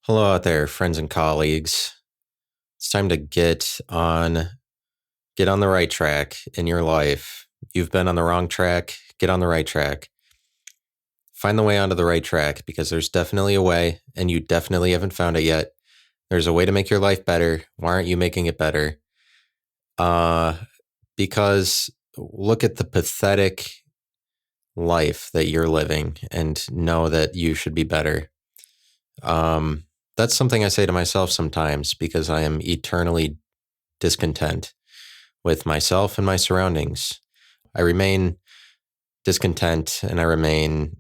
Hello out there, friends and colleagues. It's time to get on the right track in your life. You've been on the wrong track, get on the right track. Find the way onto the right track because there's definitely a way and you definitely haven't found it yet. There's a way to make your life better. Why aren't you making it better? Uh because look at the pathetic life that you're living and know that you should be better. Um that's something I say to myself sometimes because I am eternally discontent with myself and my surroundings. I remain discontent and I remain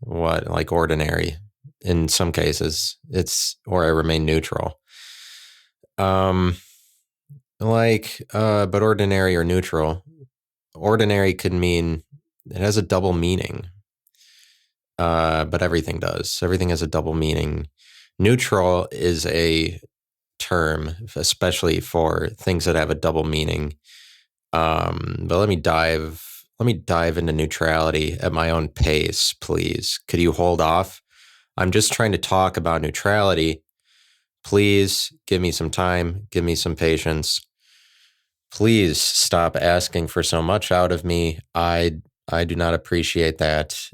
like ordinary in some cases. Or I remain neutral. Um but ordinary or neutral. Ordinary could mean it has a double meaning. But everything does. Everything has a double meaning. Neutral is a term, especially for things that have a double meaning. But let me dive into neutrality at my own pace, please. Could you hold off? I'm just trying to talk about neutrality. Please give me some time, give me some patience. Please stop asking for so much out of me. I do not appreciate that.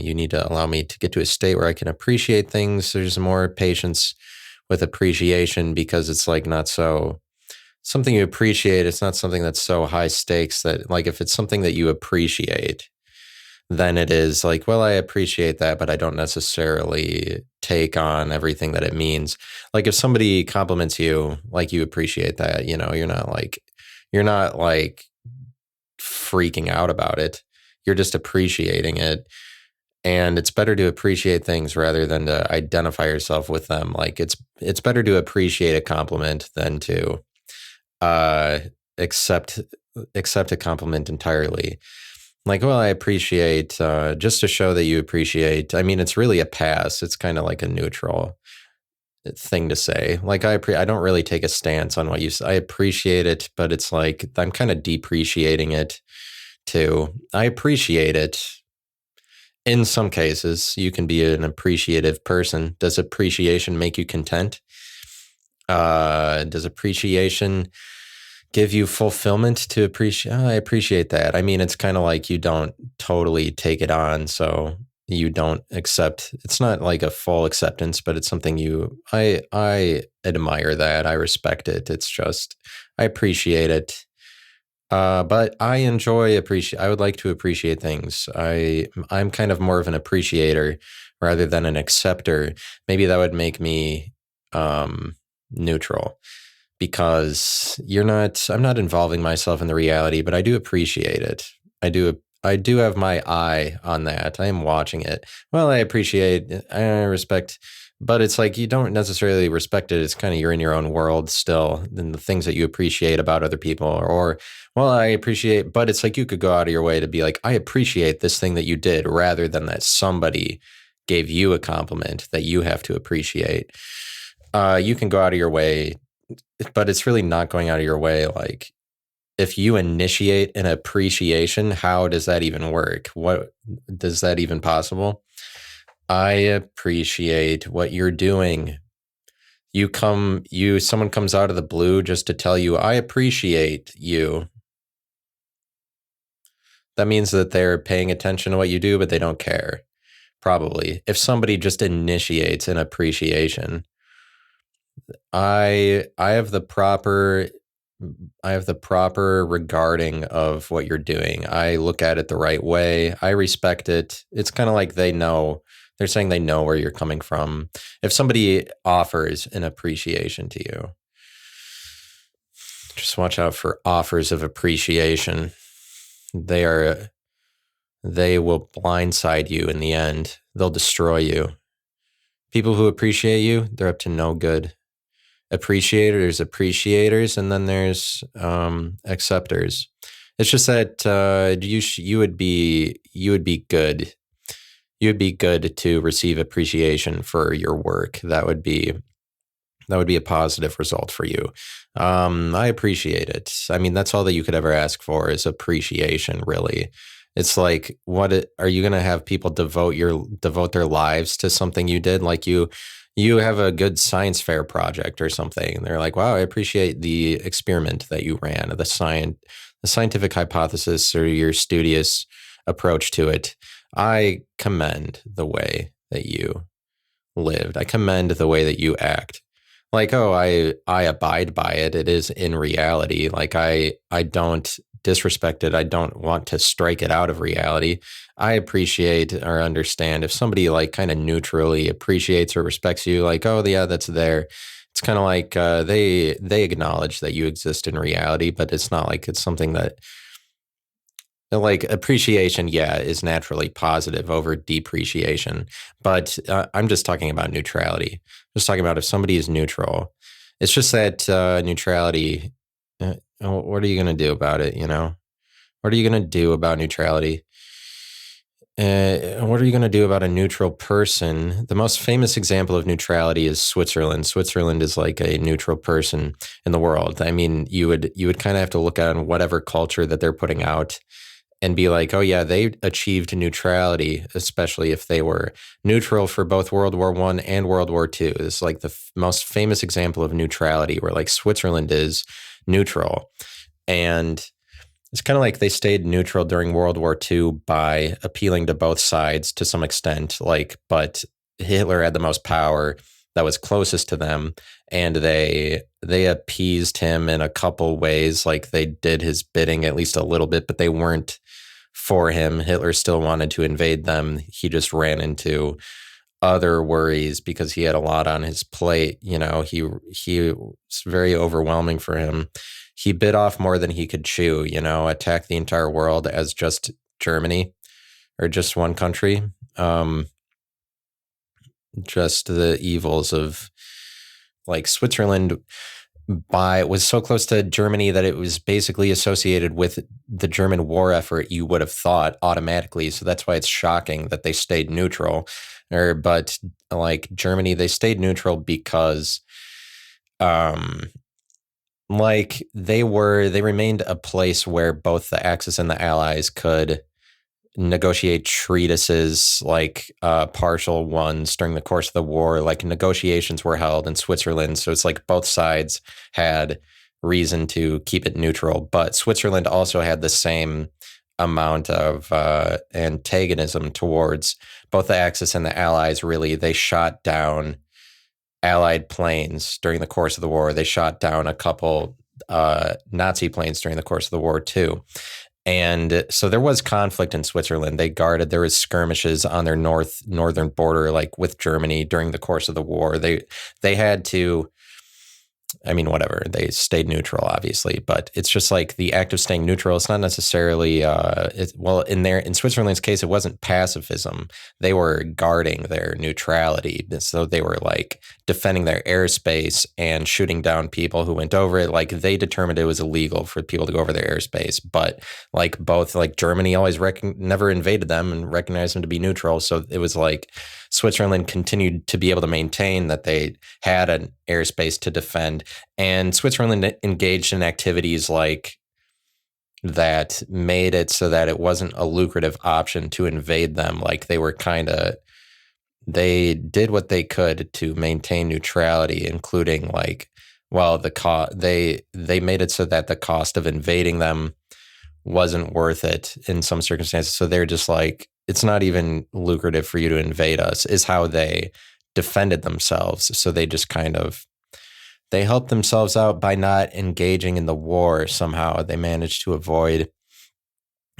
You need to allow me to get to a state where I can appreciate things. There's more patience with appreciation because it's like not so something you appreciate. It's not something that's so high stakes that, like, if it's something that you appreciate, then it is like, well, I appreciate that, but I don't necessarily take on everything that it means. Like if somebody compliments you, like you appreciate that, you're not like freaking out about it. You're just appreciating it. And it's better to appreciate things rather than to identify yourself with them. Like it's better to appreciate a compliment than to uh accept accept a compliment entirely. Like, well, I appreciate, just to show that you appreciate. I mean, it's really a pass. It's kind of like a neutral thing to say. Like I don't really take a stance on what you say. I appreciate it, but it's like I'm kind of depreciating it too. I appreciate it. In some cases, you can be an appreciative person. Does appreciation make you content? Does appreciation give you fulfillment to appreciate? Oh, I appreciate that. I mean, it's kind of like you don't totally take it on, so you don't accept. It's not like a full acceptance, but it's something I admire that. I respect it. It's just I appreciate it. But I would like to appreciate things. I'm kind of more of an appreciator rather than an acceptor. Maybe that would make me neutral because I'm not involving myself in the reality, but I do appreciate it. I do have my eye on that. I am watching it. Well, I respect, but it's like you don't necessarily respect it. It's kind of you're in your own world still, and the things that you appreciate about other people, or well, I appreciate, but it's like you could go out of your way to be like, I appreciate this thing that you did, rather than that somebody gave you a compliment that you have to appreciate. You can go out of your way, but it's really not going out of your way. Like if you initiate an appreciation, how does that even work? What does that even possible? I appreciate what you're doing. Someone comes out of the blue just to tell you, I appreciate you. That means that they're paying attention to what you do, but they don't care. Probably. If somebody just initiates an appreciation, I have the proper regarding of what you're doing. I look at it the right way. I respect it. It's kind of like they're saying they know where you're coming from. If somebody offers an appreciation to you, just watch out for offers of appreciation. They will blindside you in the end. They'll destroy you. People who appreciate you, they're up to no good. Appreciators, and then there's acceptors. It's just that you would be good. You would be good to receive appreciation for your work. That would be a positive result for you. I appreciate it. I mean, that's all that you could ever ask for is appreciation, really. It's like, are you going to have people devote their lives to something you did? Like you have a good science fair project or something. They're like, wow, I appreciate the experiment that you ran, the scientific hypothesis, or your studious approach to it. I commend the way that you lived. I commend the way that you act. Like, oh, I abide by it. It is in reality. Like I don't disrespect it. I don't want to strike it out of reality. I appreciate or understand if somebody like kind of neutrally appreciates or respects you, like, oh yeah, that's there. It's kind of like they acknowledge that you exist in reality, but it's not like it's something that, like, appreciation, yeah, is naturally positive over depreciation. But I'm just talking about neutrality. I'm just talking about if somebody is neutral. It's just that neutrality. What are you going to do about it? What are you going to do about neutrality? What are you going to do about a neutral person? The most famous example of neutrality is Switzerland. Switzerland is like a neutral person in the world. I mean, you would kind of have to look at whatever culture that they're putting out and be like, oh yeah, they achieved neutrality, especially if they were neutral for both World War I and World War II. This is like the most famous example of neutrality, where like Switzerland is neutral. And it's kind of like they stayed neutral during World War II by appealing to both sides to some extent, but Hitler had the most power that was closest to them, and they appeased him in a couple ways. Like, they did his bidding at least a little bit, but they weren't for him. Hitler still wanted to invade them. He just ran into other worries because he had a lot on his plate. He was very overwhelming for him. He bit off more than he could chew, attack the entire world as just Germany or just one country. Just the evils of, like, Switzerland was so close to Germany that it was basically associated with the German war effort, you would have thought, automatically. So that's why it's shocking that they stayed neutral. But like Germany, they stayed neutral because like they remained a place where both the Axis and the Allies could negotiate treatises, like partial ones during the course of the war. Like, negotiations were held in Switzerland, so it's like both sides had reason to keep it neutral. But Switzerland also had the same amount of antagonism towards both the Axis and the Allies. Really, they shot down Allied planes during the course of the war. They shot down a couple Nazi planes during the course of the war too. And so there was conflict in Switzerland. There was skirmishes on their northern border, like with Germany during the course of the war. They had to, I mean, whatever, they stayed neutral, obviously, but it's just like the act of staying neutral. It's not necessarily, in Switzerland's case, it wasn't pacifism. They were guarding their neutrality. So they were like defending their airspace and shooting down people who went over it. Like, they determined it was illegal for people to go over their airspace, but like Germany always never invaded them and recognized them to be neutral. So it was like Switzerland continued to be able to maintain that they had an airspace to defend. And Switzerland engaged in activities like that made it so that it wasn't a lucrative option to invade them. Like, they did what they could to maintain neutrality, including they made it so that the cost of invading them wasn't worth it in some circumstances. So they're just like, it's not even lucrative for you to invade us, is how they defended themselves. So they just they helped themselves out by not engaging in the war. Somehow they managed to avoid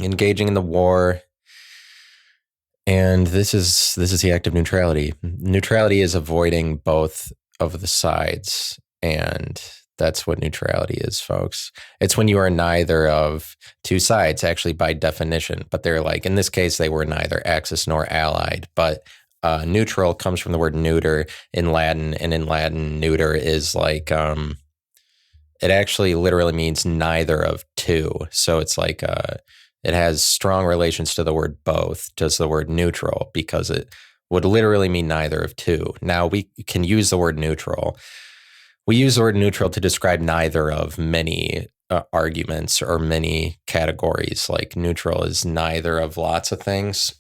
engaging in the war. And this is the act of neutrality. Neutrality is avoiding both of the sides. And that's what neutrality is, folks. It's when you are neither of two sides, actually, by definition. But they're like, in this case, they were neither Axis nor Allied. But neutral comes from the word neuter in Latin. And in Latin, neuter is like, it actually literally means neither of two. So it's like, it has strong relations to the word both, just the word neutral, because it would literally mean neither of two. Now, we can use the word neutral. We use the word neutral to describe neither of many arguments or many categories. Like neutral is neither of lots of things.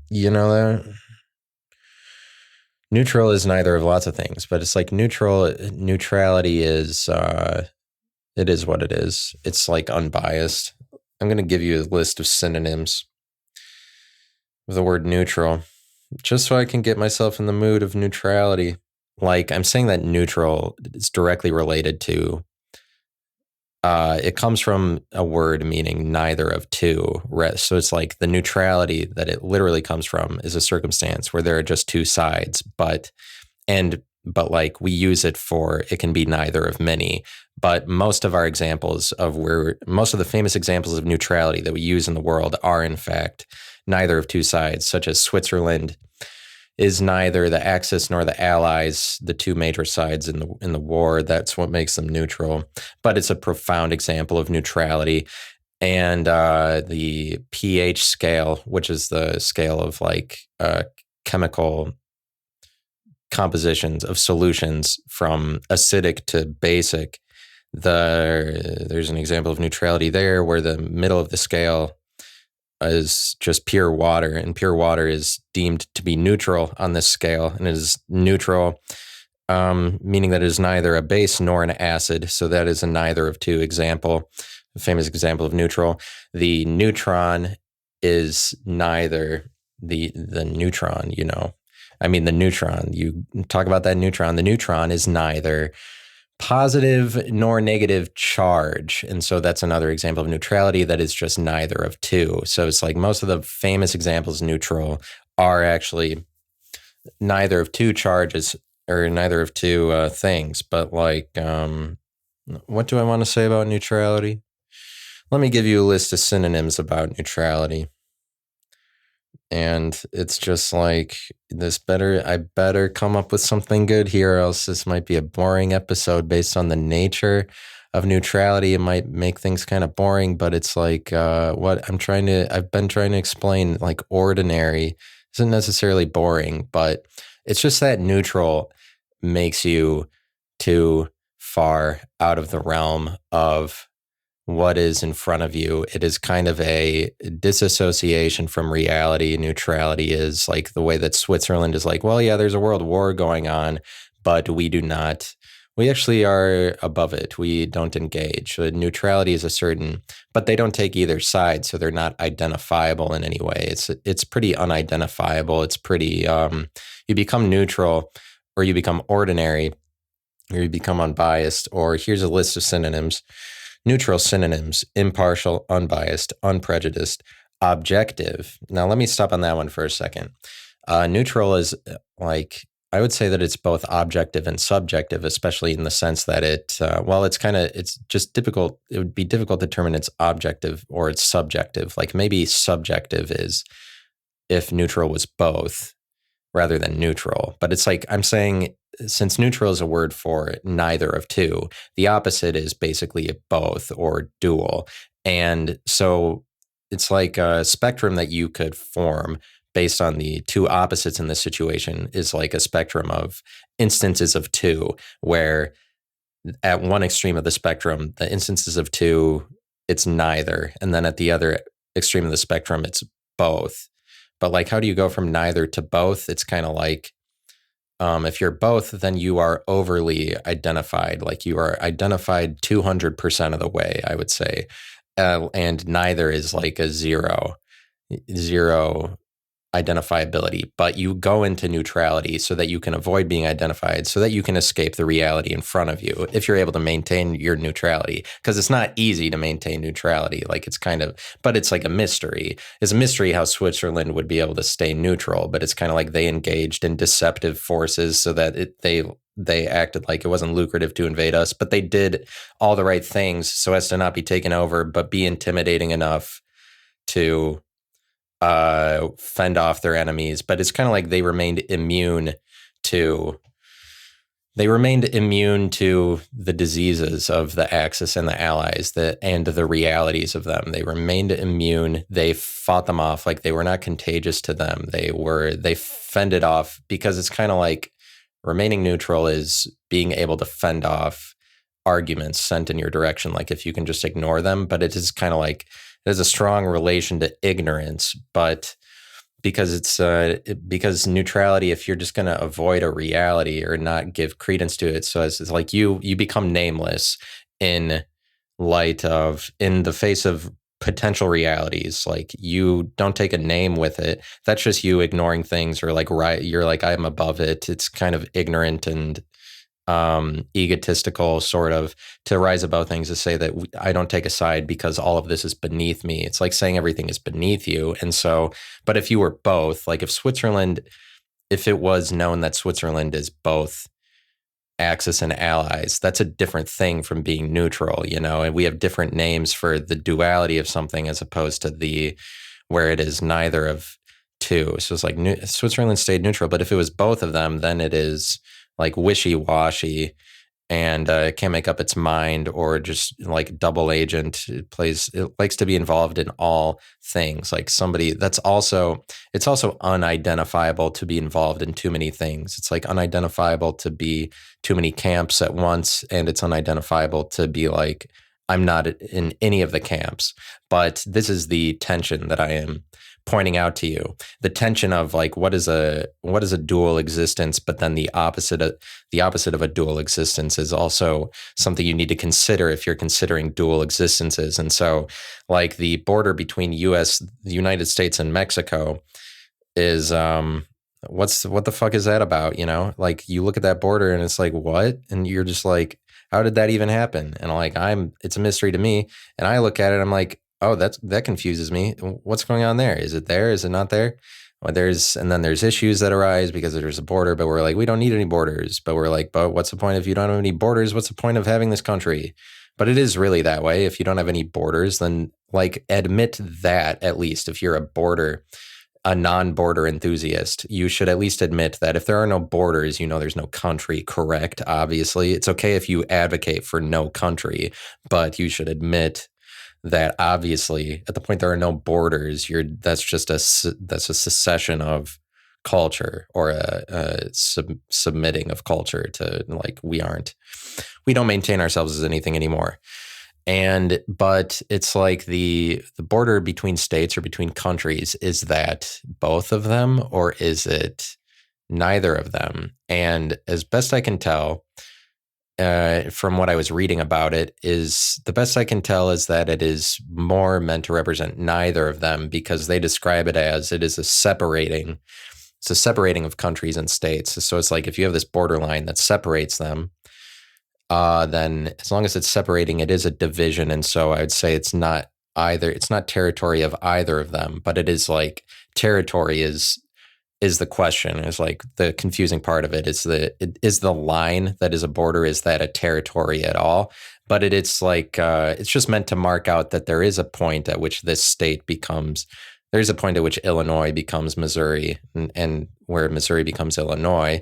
You know that? Neutral is neither of lots of things, but it's like neutrality is it is what it is. It's like unbiased. I'm going to give you a list of synonyms of the word neutral, just so I can get myself in the mood of neutrality. Like, I'm saying that neutral is directly related to, it comes from a word meaning neither of two. So it's like the neutrality that it literally comes from is a circumstance where there are just two sides, but like we use it for, it can be neither of many. But most of the famous examples of neutrality that we use in the world are in fact neither of two sides, such as Switzerland is neither the Axis nor the Allies, the two major sides in the war. That's what makes them neutral. But it's a profound example of neutrality. And the pH scale, which is the scale of like chemical compositions of solutions from acidic to basic, there's an example of neutrality there where the middle of the scale is just pure water, and pure water is deemed to be neutral on this scale, and it is neutral, meaning that it is neither a base nor an acid. So that is a neither of two example, a famous example of neutral. The neutron is neither the neutron, the neutron, you talk about that neutron. The neutron is neither positive nor negative charge. And so that's another example of neutrality that is just neither of two. So it's like most of the famous examples of neutral are actually neither of two charges or neither of two things. But like, what do I want to say about neutrality? Let me give you a list of synonyms about neutrality. And it's just like I better come up with something good here, or else this might be a boring episode based on the nature of neutrality. It might make things kind of boring, but it's like I've been trying to explain, like ordinary isn't necessarily boring, but it's just that neutral makes you too far out of the realm of what is in front of you. It is kind of a disassociation from reality. Neutrality is like the way that Switzerland is like, well, yeah, there's a world war going on, but we actually are above it. We don't engage. So neutrality is but they don't take either side. So they're not identifiable in any way. It's pretty unidentifiable. It's pretty, you become neutral, or you become ordinary, or you become unbiased. Or here's a list of synonyms. Neutral synonyms: impartial, unbiased, unprejudiced, objective. Now, let me stop on that one for a second. Neutral is like, I would say that it's both objective and subjective, especially in the sense that it's just difficult. It would be difficult to determine it's objective or it's subjective. Like maybe subjective is if neutral was both rather than neutral. But it's like, I'm saying, since neutral is a word for neither of two, the opposite is basically both or dual. And so it's like a spectrum that you could form based on the two opposites in this situation is like a spectrum of instances of two, where at one extreme of the spectrum, the instances of two, it's neither. And then at the other extreme of the spectrum, it's both. But like, how do you go from neither to both? It's kind of like, if you're both, then you are overly identified. Like you are identified 200% of the way, I would say. And neither is like a zero identifiability, but you go into neutrality so that you can avoid being identified, so that you can escape the reality in front of you if you're able to maintain your neutrality. Because it's not easy to maintain neutrality. Like but it's like a mystery. It's a mystery how Switzerland would be able to stay neutral, but it's kind of like they engaged in deceptive forces so that they acted like it wasn't lucrative to invade us, but they did all the right things so as to not be taken over, but be intimidating enough to fend off their enemies. But it's kind of like they remained immune to the diseases of the Axis and the Allies, and the realities of them. They remained immune. They fought them off. Like they were not contagious to them. They fended off, because it's kind of like remaining neutral is being able to fend off arguments sent in your direction, like if you can just ignore them. But it is kind of like it has a strong relation to ignorance, but because neutrality, if you're just going to avoid a reality or not give credence to it, so it's like you become nameless in in the face of potential realities. Like you don't take a name with it. That's just you ignoring things, or like you're like, I'm above it. It's kind of ignorant and egotistical, sort of, to rise above things, to say that I don't take a side because all of this is beneath me. It's like saying everything is beneath you. And so, but if you were both, like if it was known that Switzerland is both Axis and allies, that's a different thing from being neutral, and we have different names for the duality of something as opposed to where it is neither of two. So it's like Switzerland stayed neutral, but if it was both of them, then it is like wishy-washy and can't make up its mind, or just like double agent. It likes to be involved in all things, like somebody it's also unidentifiable to be involved in too many things. It's like unidentifiable to be too many camps at once, and it's unidentifiable to be like, I'm not in any of the camps. But this is the tension that I am pointing out to you, the tension of like, what is a dual existence, but then the opposite of a dual existence is also something you need to consider if you're considering dual existences. And so like the border between the United States and Mexico is what the fuck is that about? Like you look at that border and it's like, what? And you're just like, how did that even happen? And like it's a mystery to me. And I look at it, I'm like, oh, that confuses me. What's going on there? Is it there? Is it not there? Well, and then there's issues that arise because there's a border, but we're like, we don't need any borders. But we're like, but what's the point if you don't have any borders? What's the point of having this country? But it is really that way. If you don't have any borders, then like admit that, at least if you're a non-border enthusiast, you should at least admit that if there are no borders, there's no country, correct? Obviously, it's okay if you advocate for no country, but you should admit that obviously at the point there are no borders, that's a secession of culture, or a submitting of culture to, like, we don't maintain ourselves as anything anymore. But it's like the border between states or between countries, is that both of them, or is it neither of them? And as best I can tell, from what I was reading about it, is that it is more meant to represent neither of them, because they describe it as it is a separating of countries and states. So it's like if you have this borderline that separates them, then as long as it's separating, it is a division. And so I would say it's not territory of either of them, but it is like territory is the question. Is like the confusing part of it is the line that is a border, is that a territory at all? But it's like it's just meant to mark out that there is a point at which this state there's a point at which Illinois becomes Missouri, and where Missouri becomes Illinois.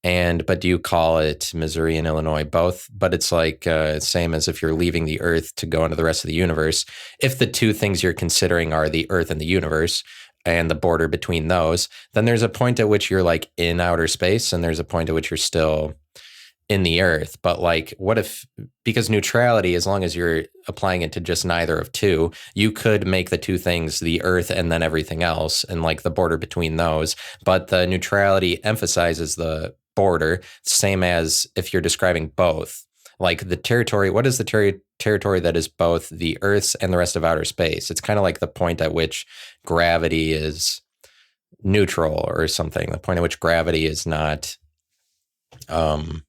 But do you call it Missouri and Illinois both? But it's like same as if you're leaving the Earth to go into the rest of the universe. If the two things you're considering are the Earth and the universe, and the border between those, then there's a point at which you're like in outer space, and there's a point at which you're still in the Earth. But like, because neutrality, as long as you're applying it to just neither of two, you could make the two things the Earth and then everything else, and like the border between those. But the neutrality emphasizes the border, same as if you're describing both. Like the territory, what is the territory that is both the Earth's and the rest of outer space? It's kind of like the point at which gravity is neutral or something. The point at which gravity is not, the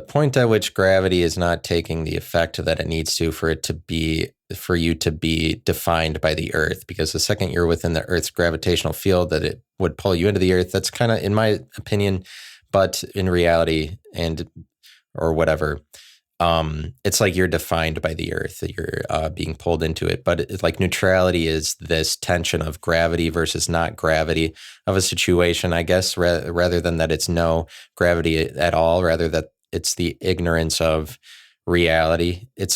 point at which gravity is not taking the effect that it needs to for you to be defined by the Earth. Because the second you're within the Earth's gravitational field, that it would pull you into the Earth. That's kind of, in my opinion, but in reality or whatever, it's like you're defined by the Earth, that you're being pulled into it. But it's like neutrality is this tension of gravity versus not gravity of a situation, I guess, rather than that it's no gravity at all, rather that it's the ignorance of reality. It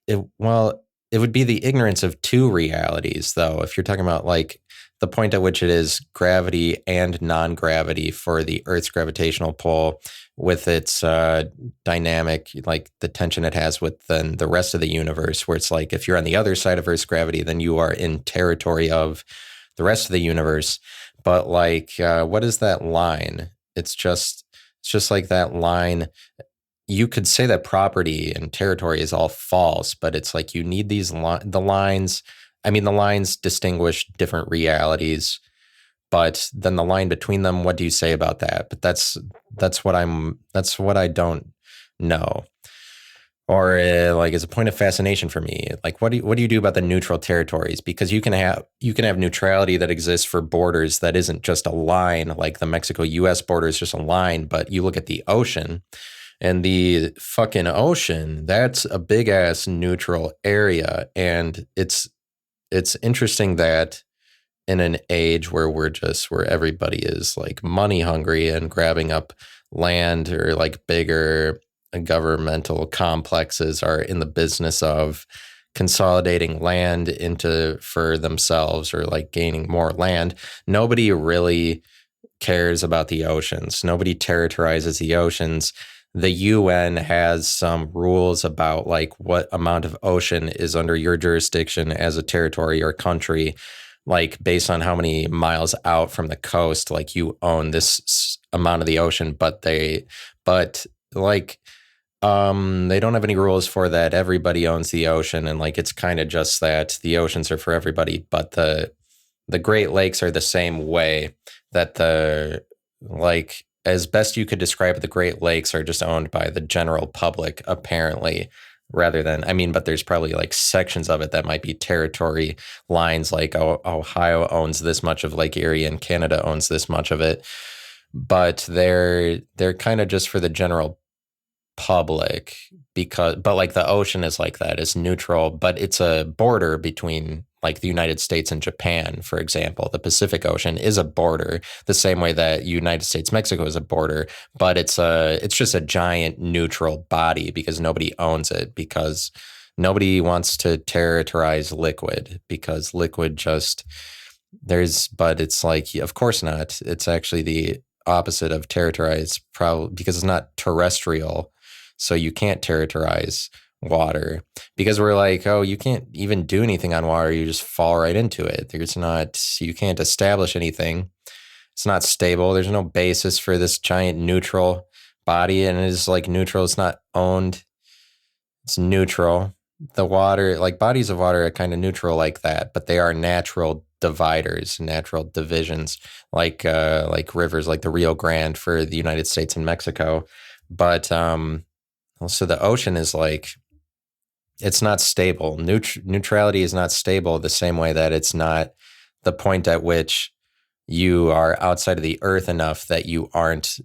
would be the ignorance of two realities, though. If you're talking about like the point at which it is gravity and non-gravity for the Earth's gravitational pull with its dynamic, like the tension it has with then the rest of the universe, where it's like if you're on the other side of Earth's gravity, then you are in territory of the rest of the universe. But like, what is that line? It's just like that line. You could say that property and territory is all false, but it's like you need the lines. I mean, the lines distinguish different realities, but then the line between them, what do you say about that? But that's what I don't know. Or like it's a point of fascination for me. Like what do you do about the neutral territories? Because you can have neutrality that exists for borders that isn't just a line, like the Mexico-US border is just a line, but you look at the ocean, and the fucking ocean, that's a big ass neutral area. And it's interesting that in an age where everybody is like money hungry and grabbing up land, or like bigger governmental complexes are in the business of consolidating land into for themselves, or like gaining more land. Nobody really cares about the oceans. Nobody territorializes the oceans. The UN has some rules about like what amount of ocean is under your jurisdiction as a territory or country, like based on how many miles out from the coast, like you own this amount of the ocean. But like, they don't have any rules for that. Everybody owns the ocean, and like it's kind of just that the oceans are for everybody. But the Great Lakes are the same way, that the like as best you could describe, the Great Lakes are just owned by the general public, apparently, rather than, I mean, but there's probably like sections of it that might be territory lines, like Ohio owns this much of Lake Erie and Canada owns this much of it. But they're kind of just for the general public, but like the ocean is like that, it's neutral, but it's a border between like the United States and Japan, for example. The Pacific Ocean is a border, the same way that United States Mexico is a border, but it's just a giant neutral body because nobody owns it, because nobody wants to territorize liquid, because liquid just but it's like, of course not. It's actually the opposite of territorize, probably because it's not terrestrial. So you can't territorize water, because we're like, oh, you can't even do anything on water. You just fall right into it. You can't establish anything. It's not stable. There's no basis for this giant neutral body. And it is like neutral. It's not owned. It's neutral. The water, like bodies of water are kind of neutral like that, but they are natural dividers, natural divisions, like rivers, like the Rio Grande for the United States and Mexico. But so the ocean is like, it's not stable. Neutrality is not stable the same way that it's not the point at which you are outside of the earth enough that you aren't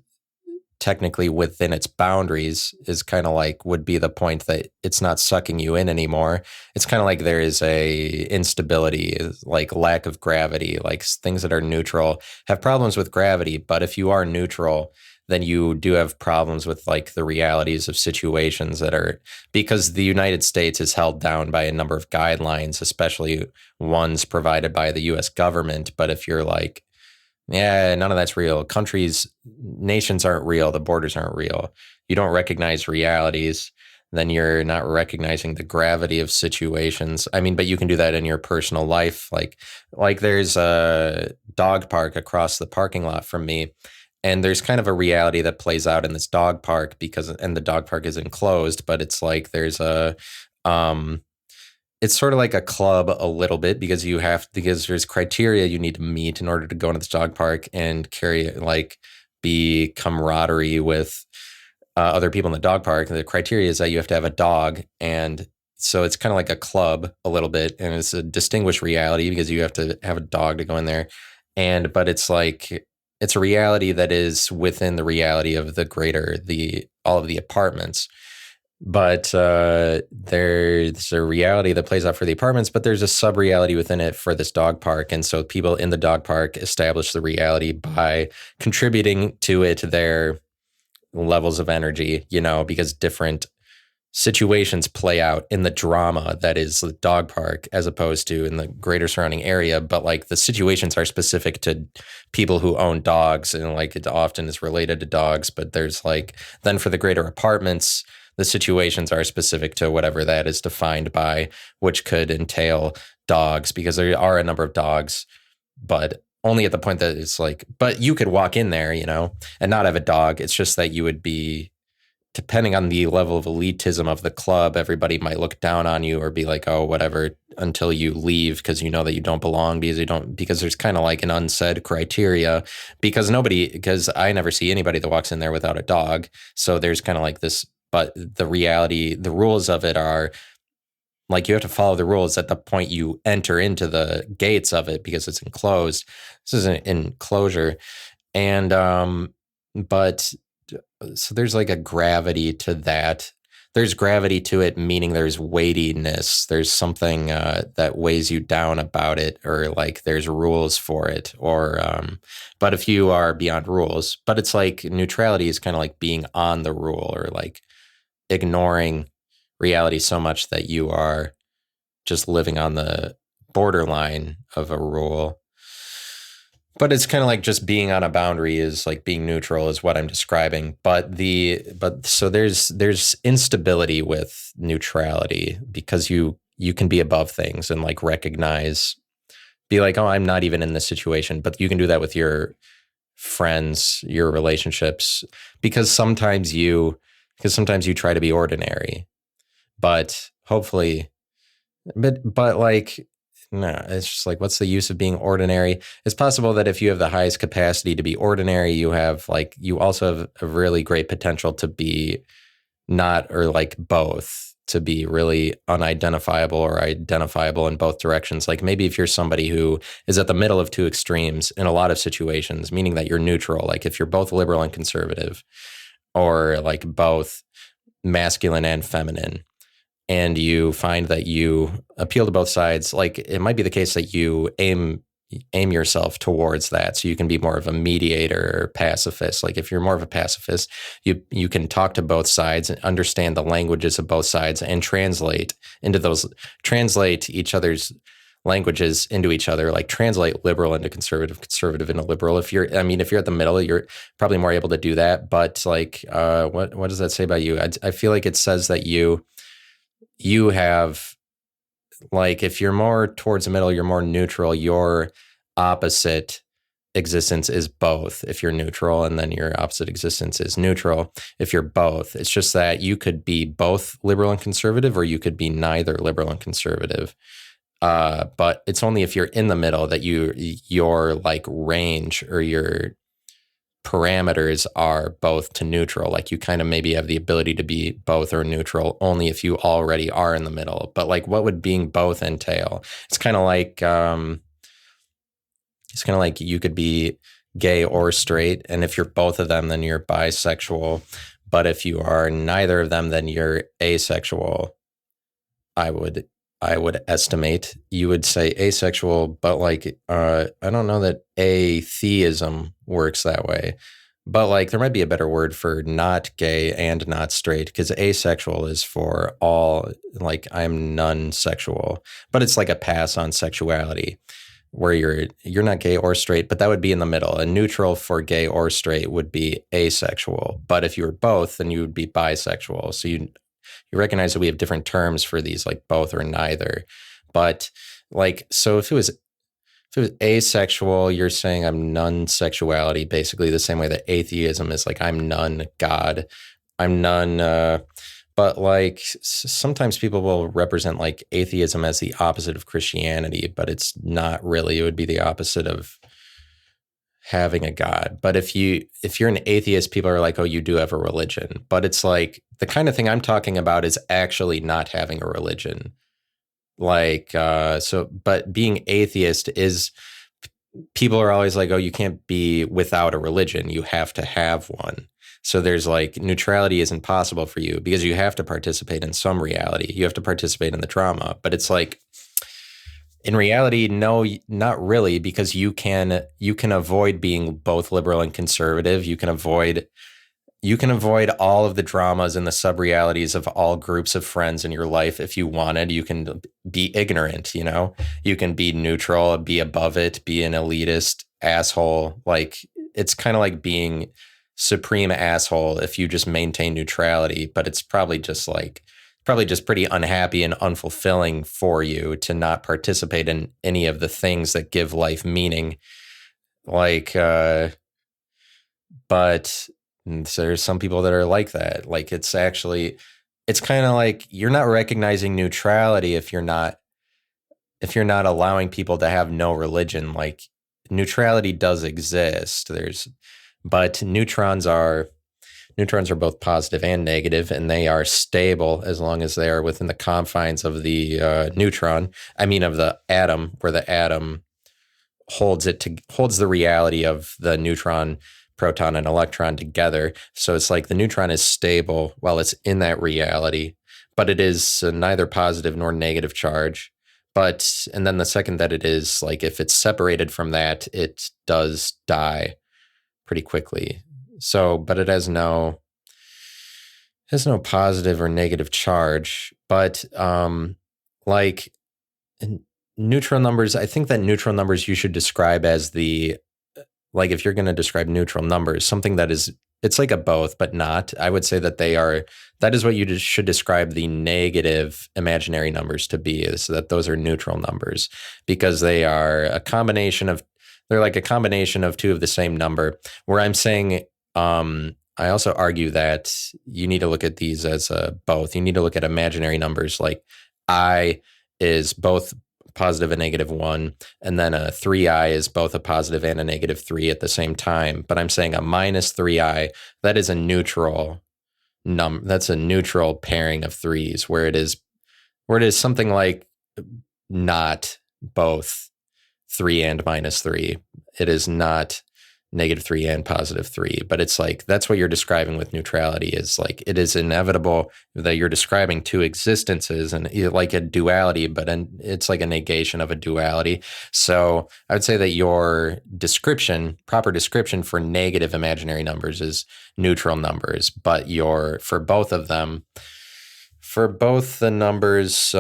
technically within its boundaries, is kind of like would be the point that it's not sucking you in anymore. It's kind of like there is a instability, like lack of gravity, like things that are neutral have problems with gravity. But if you are neutral, then you do have problems with like the realities of situations that are, because the United States is held down by a number of guidelines, especially ones provided by the US government. But if you're like, yeah, none of that's real. Nations aren't real. The borders aren't real. You don't recognize realities, then you're not recognizing the gravity of situations. I mean, but you can do that in your personal life. Like there's a dog park across the parking lot from me, and there's kind of a reality that plays out in this dog park and the dog park is enclosed, but it's like it's sort of like a club a little bit, because there's criteria you need to meet in order to go into this dog park and be camaraderie with other people in the dog park. And the criteria is that you have to have a dog. And so it's kind of like a club a little bit, and it's a distinguished reality because you have to have a dog to go in there. But it's like, it's a reality that is within the reality of all of the apartments. But there's a reality that plays out for the apartments, but there's a sub-reality within it for this dog park. And so people in the dog park establish the reality by contributing to it their levels of energy, because different situations play out in the drama that is the dog park as opposed to in the greater surrounding area, but like the situations are specific to people who own dogs, and like it often is related to dogs. But there's like, then for the greater apartments, the situations are specific to whatever that is defined by, which could entail dogs, because there are a number of dogs, but only at the point that it's like, but you could walk in there, and not have a dog. It's just that you would be, depending on the level of elitism of the club, everybody might look down on you or be like, oh, whatever, until you leave, because you know that you don't belong, because there's kind of like an unsaid criteria, because I never see anybody that walks in there without a dog. So there's kind of like this, but the reality, the rules of it are like, you have to follow the rules at the point you enter into the gates of it, because it's enclosed. This is an enclosure. And, but so there's like a gravity to that. There's gravity to it, meaning there's weightiness. There's something that weighs you down about it, or like there's rules for it, or but if you are beyond rules, but it's like neutrality is kind of like being on the rule, or like ignoring reality so much that you are just living on the borderline of a rule. But it's kind of like just being on a boundary is like being neutral is what I'm describing. But so there's instability with neutrality, because you can be above things and like recognize, be like, oh, I'm not even in this situation. But you can do that with your friends, your relationships, because sometimes you try to be ordinary, but hopefully, but like, no, it's just like, what's the use of being ordinary? It's possible that if you have the highest capacity to be ordinary, you also have a really great potential to be not, or like both, to be really unidentifiable or identifiable in both directions. Like maybe if you're somebody who is at the middle of two extremes in a lot of situations, meaning that you're neutral, like if you're both liberal and conservative, or like both masculine and feminine, and you find that you appeal to both sides, like it might be the case that you aim yourself towards that, so you can be more of a mediator or pacifist. Like if you're more of a pacifist, you can talk to both sides and understand the languages of both sides and translate each other's languages into each other, like translate liberal into conservative into liberal. If you're at the middle, you're probably more able to do that. But like, what does that say about you? I feel like it says that you have, like, if you're more towards the middle, you're more neutral, your opposite existence is both. If you're neutral, and then your opposite existence is neutral if you're both. It's just that you could be both liberal and conservative, or you could be neither liberal and conservative. But it's only if you're in the middle that your like range or your parameters are both to neutral. Like you kind of maybe have the ability to be both or neutral only if you already are in the middle. But like, what would being both entail? It's kind of like you could be gay or straight, and if you're both of them, then you're bisexual. But if you are neither of them, then you're asexual. I would estimate you would say asexual, but like, I don't know that atheism works that way. But like, there might be a better word for not gay and not straight, because asexual is for all, like I'm non-sexual, but it's like a pass on sexuality, where you're not gay or straight, but that would be in the middle. A neutral for gay or straight would be asexual. But if you were both, then you would be bisexual. So you recognize that we have different terms for these, like both or neither. But like, so if it was asexual, you're saying I'm none sexuality, basically the same way that atheism is like I'm none God, I'm none. But like sometimes people will represent like atheism as the opposite of Christianity, but it's not really. It would be the opposite of having a God. But if you're an atheist, people are like, oh, you do have a religion. But it's like the kind of thing I'm talking about is actually not having a religion. Like, but being atheist is, people are always like, oh, you can't be without a religion. You have to have one. So there's like, neutrality isn't possible for you because you have to participate in some reality. You have to participate in the drama. But it's like, in reality, no, not really, because you can avoid being both liberal and conservative. You can avoid you can avoid all of the dramas and the sub-realities of all groups of friends in your life if you wanted. You can be ignorant, you know? You can be neutral, be above it, be an elitist asshole. Like, it's kind of like being supreme asshole if you just maintain neutrality, but it's probably just pretty unhappy and unfulfilling for you to not participate in any of the things that give life meaning. Like, but there's some people that are like that. Like, it's kind of like you're not recognizing neutrality if you're not allowing people to have no religion. Like, neutrality does exist. But neutrons are both positive and negative, and they are stable as long as they are within the confines of the neutron. I mean, of the atom, where the atom holds the reality of the neutron, proton, and electron together. So it's like the neutron is stable while it's in that reality, but it is neither positive nor negative charge. And then the second that it is, like, if it's separated from that, it does die pretty quickly. So, but it has no positive or negative charge. But like neutral numbers, I think that neutral numbers you should describe as like, if you're going to describe neutral numbers, something it's like a both, but not. I would say that that is what you should describe the negative imaginary numbers to be, is that those are neutral numbers, because they're like a combination of two of the same number. Where I'm saying, I also argue that you need to look at these as both. You need to look at imaginary numbers, like I is both positive and negative 1, and then a 3i is both a positive and a negative 3 at the same time. But I'm saying a minus 3i, that is a neutral that's a neutral pairing of threes, where it is something like not both 3 and minus 3. It is not negative 3 and positive 3, but it's like, that's what you're describing with neutrality, is like, it is inevitable that you're describing two existences and like a duality, but it's like a negation of a duality. So I would say that your proper description for negative imaginary numbers is neutral numbers, but for both the numbers,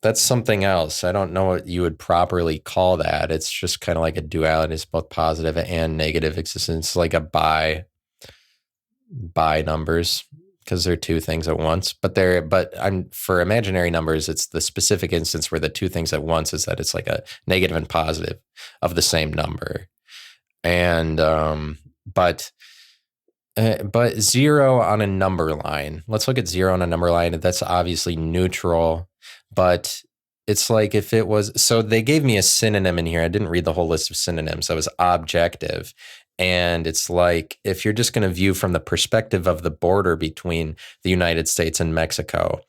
that's something else. I don't know what you would properly call that. It's just kind of like a duality. It's both positive and negative existence, like a bi numbers, because they're two things at once. For imaginary numbers, it's the specific instance where the two things at once is that it's like a negative and positive of the same number. And but zero on a number line. Let's look at zero on a number line. That's obviously neutral. But it's like, if it was, so they gave me a synonym in here. I didn't read the whole list of synonyms. That was objective. And it's like, if you're just going to view from the perspective of the border between the United States and Mexico,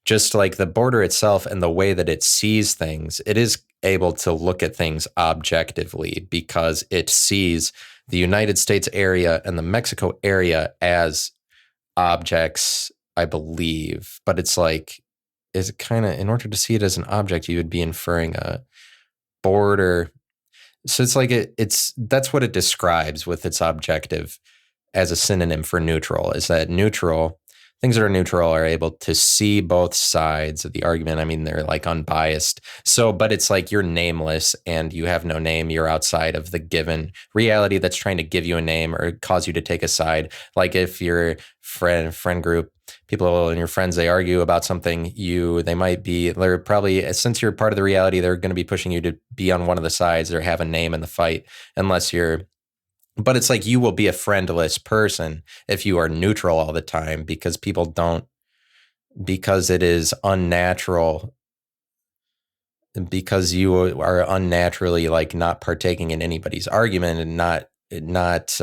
just like the border itself and the way that it sees things, it is able to look at things objectively, because it sees the United States area and the Mexico area as objects, I believe. But it's like, is it kind of, in order to see it as an object, you would be inferring a border. So it's like, that's what it describes with its objective as a synonym for neutral, is that things that are neutral are able to see both sides of the argument. I mean, they're like unbiased. So, but it's like, you're nameless and you have no name. You're outside of the given reality that's trying to give you a name or cause you to take a side. Like, if your friend group, people and your friends, they argue about something, they're probably, since you're part of the reality, they're going to be pushing you to be on one of the sides or have a name in the fight, but it's like, you will be a friendless person if you are neutral all the time, because because it is unnatural, because you are unnaturally like not partaking in anybody's argument and not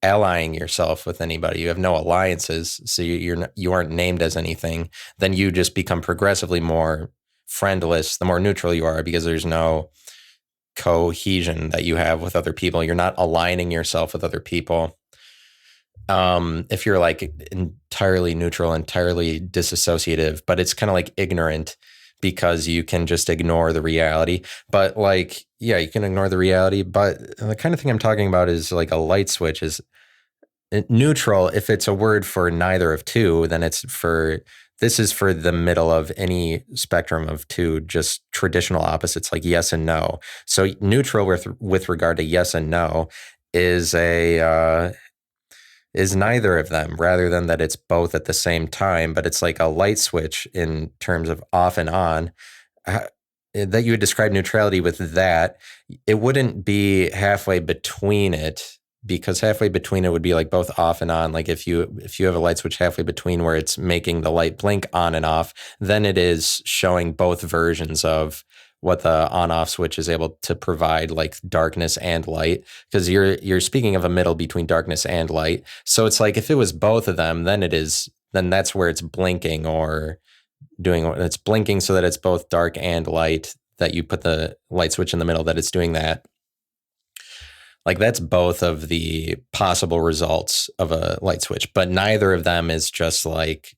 allying yourself with anybody. You have no alliances, so you aren't named as anything. Then you just become progressively more friendless the more neutral you are, because there's no cohesion that you have with other people. You're not aligning yourself with other people. If you're like entirely neutral, entirely disassociative, but it's kind of like ignorant, because you can just ignore the reality. But like, yeah, you can ignore the reality. But the kind of thing I'm talking about is like a light switch is neutral. If it's a word for neither of two, then this is for the middle of any spectrum of two, just traditional opposites like yes and no. So neutral with regard to yes and no is is neither of them, rather than that it's both at the same time. But it's like a light switch in terms of off and on. That you would describe neutrality with that, it wouldn't be halfway between it, because halfway between it would be like both off and on. Like if you have a light switch halfway between where it's making the light blink on and off, then it is showing both versions of what the on off switch is able to provide, like darkness and light, because you're speaking of a middle between darkness and light. So it's like if it was both of them, then that's where it's blinking, or it's blinking so that it's both dark and light, that you put the light switch in the middle, that it's doing that. Like that's both of the possible results of a light switch, but neither of them is just like,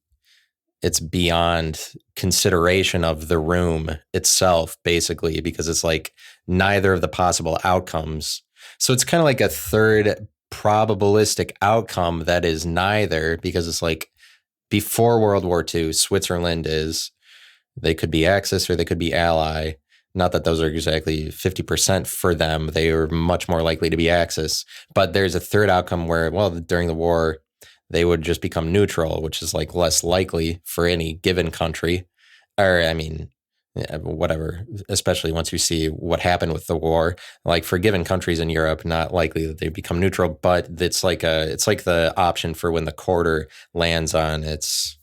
it's beyond consideration of the room itself, basically, because it's like neither of the possible outcomes. So it's kind of like a third probabilistic outcome that is neither, because it's like before World War II, Switzerland they could be Axis or they could be ally. Not that those are exactly 50% for them. They are much more likely to be Axis. But there's a third outcome where, well, during the war, they would just become neutral, which is like less likely for any given country. Or, I mean, yeah, whatever, especially once you see what happened with the war. Like for given countries in Europe, not likely that they become neutral, but it's like the option for when the quarter lands on its,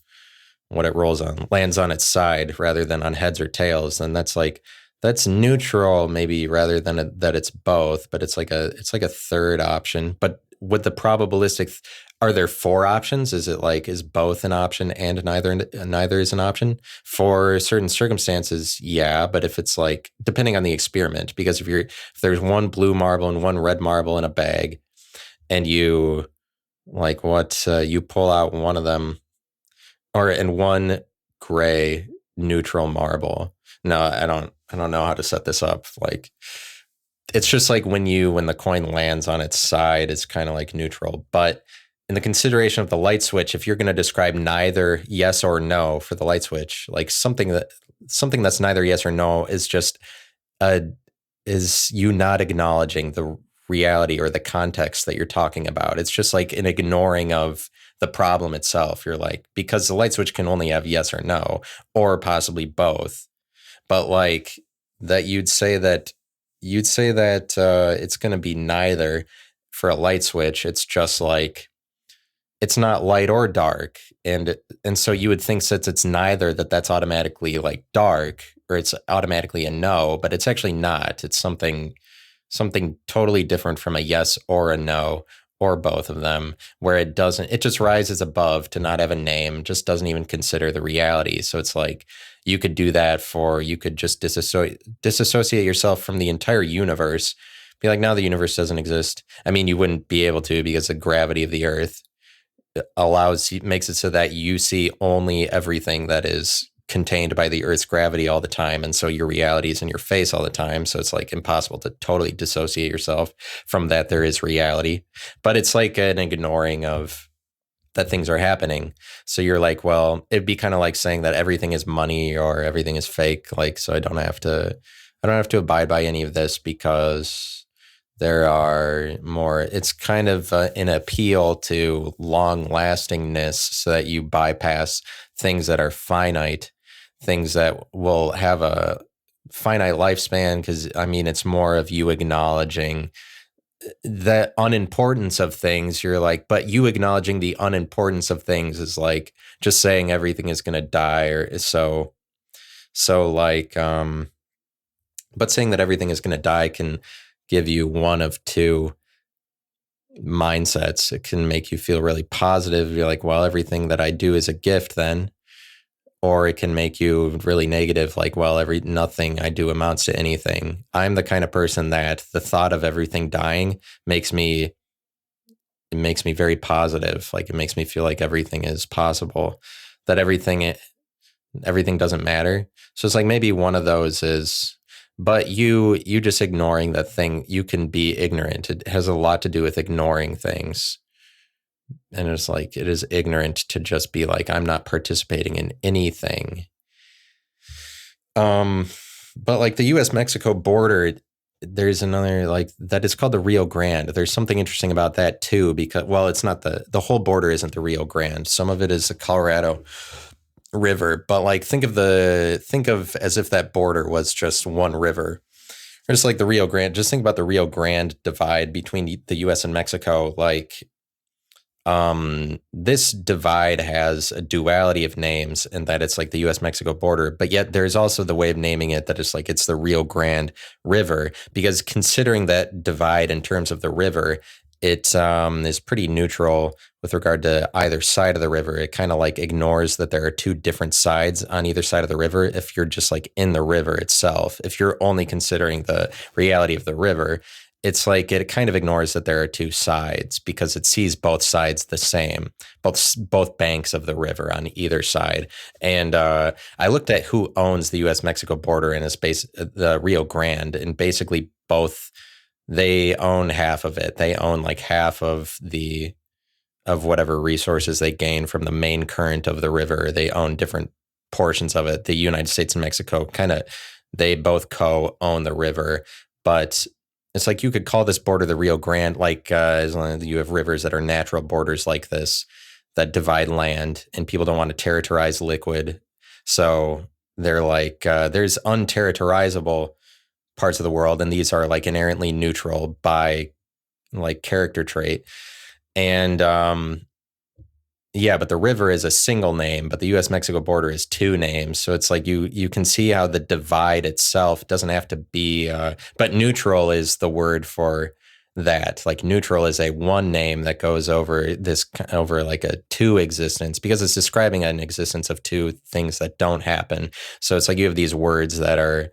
what it rolls on, lands on its side rather than on heads or tails. And that's neutral, maybe, rather than that it's both, but it's like a third option. But with the probabilistic, are there four options? Is it like, is both an option and neither is an option? For certain circumstances, yeah. But if it's like, depending on the experiment, because if there's one blue marble and one red marble in a bag, and you you pull out one of them, and one gray neutral marble. No, I don't know how to set this up. Like, it's just like when the coin lands on its side, it's kind of like neutral. But in the consideration of the light switch, if you're going to describe neither yes or no for the light switch, like something that's neither yes or no is just is you not acknowledging the reality or the context that you're talking about. It's just like an ignoring of the problem itself. You're like, because the light switch can only have yes or no, or possibly both. But like that, you'd say that it's going to be neither for a light switch. It's just like, it's not light or dark. And so you would think, since it's neither, that's automatically like dark, or it's automatically a no, but it's actually not. It's something totally different from a yes or a no, or both of them, where it just rises above to not have a name, just doesn't even consider the reality. So it's like, you could do that you could just disassociate yourself from the entire universe, be like, now the universe doesn't exist. I mean, you wouldn't be able to, because the gravity of the earth makes it so that you see only everything that is contained by the earth's gravity all the time. And so your reality is in your face all the time. So it's like impossible to totally dissociate yourself from that. There is reality, but it's like an ignoring of that things are happening. So you're like, well, it'd be kind of like saying that everything is money or everything is fake. Like, so I don't have to abide by any of this, because there are more, it's kind of an appeal to long lastingness, so that you bypass things that are finite, things that will have a finite lifespan. Because I mean, it's more of you acknowledging the unimportance of things. You're like, but you acknowledging the unimportance of things is like just saying everything is going to die, or so like, but saying that everything is going to die can give you one of two mindsets. It can make you feel really positive. You're like, well, everything that I do is a gift then. Or it can make you really negative, like, well, nothing I do amounts to anything. I'm the kind of person that the thought of everything dying makes me very positive. Like, it makes me feel like everything is possible, that everything Everything doesn't matter. So it's like maybe one of those is, but you just ignoring the thing. You can be ignorant. It has a lot to do with ignoring things. And it's like it is ignorant to just be like, I'm not participating in anything. But like the US Mexico border, there's another like that is called the Rio Grande. There's something interesting about that too, because well, it's not the whole border isn't the Rio Grande. Some of it is the Colorado River, but like think of as if that border was just one river. Just like the Rio Grande, just think about the Rio Grande divide between the US and Mexico. Like this divide has a duality of names and that it's like the US Mexico border, but yet there's also the way of naming it that it's like it's the Rio Grande River, because considering that divide in terms of the river, it is pretty neutral with regard to either side of the river. It kind of like ignores that there are two different sides on either side of the river if you're just like in the river itself. If you're only considering the reality of the river, it's like it kind of ignores that there are two sides because it sees both sides the same, both banks of the river on either side. And I looked at who owns the U.S. Mexico border and the Rio Grande, and basically both they own half of it. They own like half of whatever resources they gain from the main current of the river. They own different portions of it. The United States and Mexico they both co-own the river, but it's like you could call this border the Rio Grande, like as long as you have rivers that are natural borders like this that divide land, and people don't want to territorize liquid. So they're like, there's unterritorizable parts of the world, and these are like inherently neutral by like character trait. And yeah, but the river is a single name, but the U.S. Mexico border is two names. So it's like you can see how the divide itself doesn't have to be, but neutral is the word for that. Like neutral is a one name that goes over like a two existence, because it's describing an existence of two things that don't happen. So it's like you have these words that are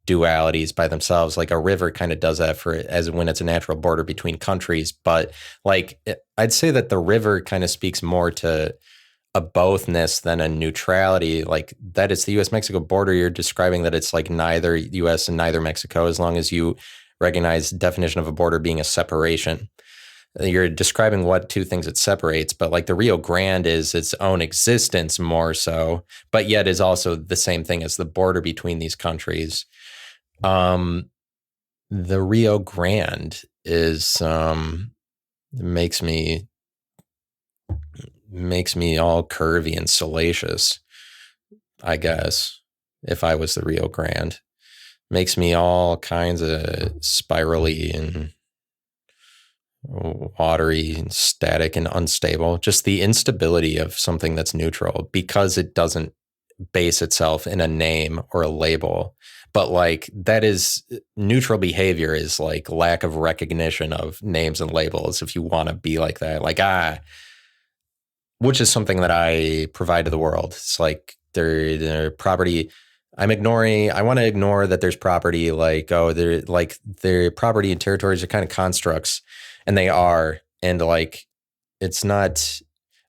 dualities by themselves. Like a river kind of does that as when it's a natural border between countries, but like I'd say that the river kind of speaks more to a bothness than a neutrality. Like that it's the US Mexico border, you're describing that it's like neither US and neither Mexico, as long as you recognize the definition of a border being a separation. You're describing what two things it separates, but like the Rio Grande is its own existence more so, but yet is also the same thing as the border between these countries. The Rio Grande is makes me all curvy and salacious, I guess, if I was the Rio Grande. Makes me all kinds of spirally and watery and static and unstable. Just the instability of something that's neutral because it doesn't base itself in a name or a label. But like that is neutral behavior is like lack of recognition of names and labels. If you want to be like that, like, which is something that I provide to the world. It's like their property. I want to ignore that there's property, like, their property and territories are kind of constructs, and they are. And like,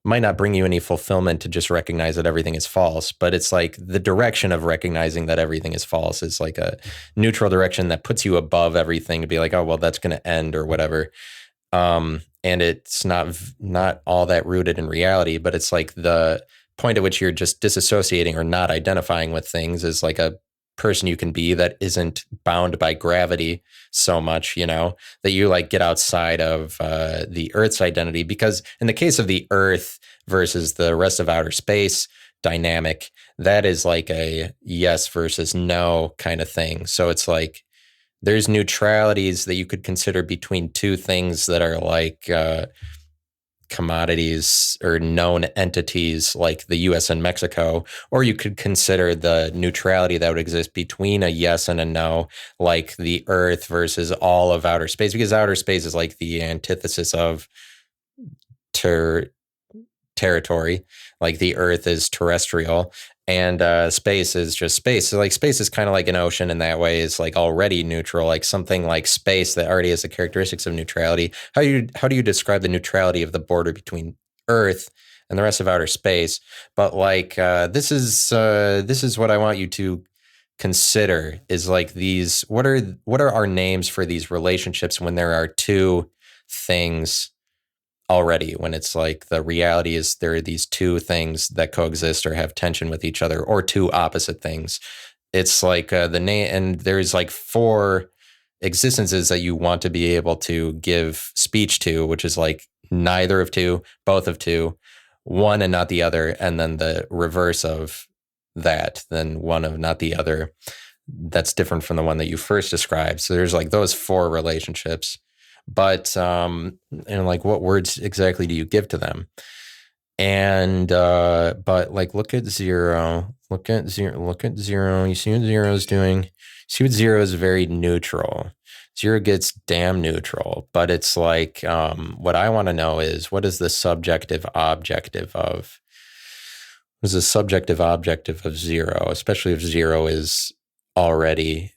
might not bring you any fulfillment to just recognize that everything is false, but it's like the direction of recognizing that everything is false is like a neutral direction that puts you above everything to be like, oh, well, that's going to end or whatever. And it's not all that rooted in reality, but it's like the point at which you're just disassociating or not identifying with things is like a person you can be that isn't bound by gravity so much, that you like get outside of the Earth's identity. Because in the case of the Earth versus the rest of outer space dynamic, that is like a yes versus no kind of thing. So it's like there's neutralities that you could consider between two things that are like commodities or known entities like the US and Mexico, or you could consider the neutrality that would exist between a yes and a no, like the Earth versus all of outer space, because outer space is like the antithesis of territory. Like the Earth is terrestrial and space is just space. So like space is kind of like an ocean in that way, is like already neutral, like something like space that already has the characteristics of neutrality. How do you describe the neutrality of the border between Earth and the rest of outer space. But like this is what I want you to consider is like these what are our names for these relationships when there are two things already, when it's like the reality is there are these two things that coexist or have tension with each other, or two opposite things. It's like the name, and there's like four existences that you want to be able to give speech to, which is like neither of two, both of two, one and not the other, and then the reverse of that, then one of not the other. That's different from the one that you first described. So there's like those four relationships. But and like what words exactly do you give to them? And but like look at zero. Look at zero. You see what zero is doing? See what zero is very neutral. Zero gets damn neutral, but it's like what I want to know is what is the subjective objective of zero, especially if zero is already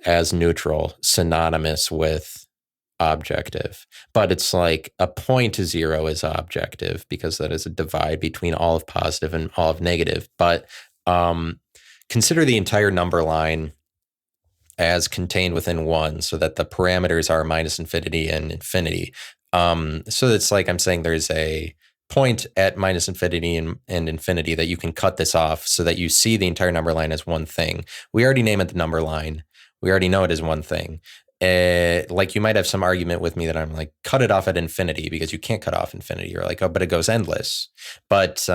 as neutral, synonymous with objective. But it's like a point to zero is objective because that is a divide between all of positive and all of negative. But consider the entire number line as contained within one, so that the parameters are minus infinity and infinity. So it's like I'm saying there's a point at minus infinity and infinity that you can cut this off so that you see the entire number line as one thing. We already name it the number line. We already know it as one thing. Like you might have some argument with me that I'm like, cut it off at infinity because you can't cut off infinity. You're like, oh, but it goes endless. But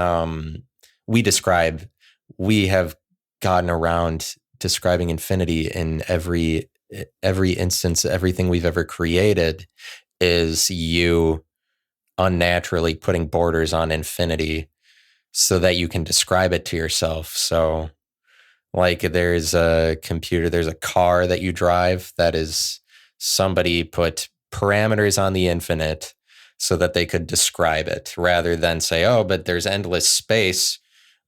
we have gotten around describing infinity in every instance. Everything we've ever created is you unnaturally putting borders on infinity so that you can describe it to yourself. So like there's a computer, there's a car that you drive that is somebody put parameters on the infinite so that they could describe it, rather than say, oh, but there's endless space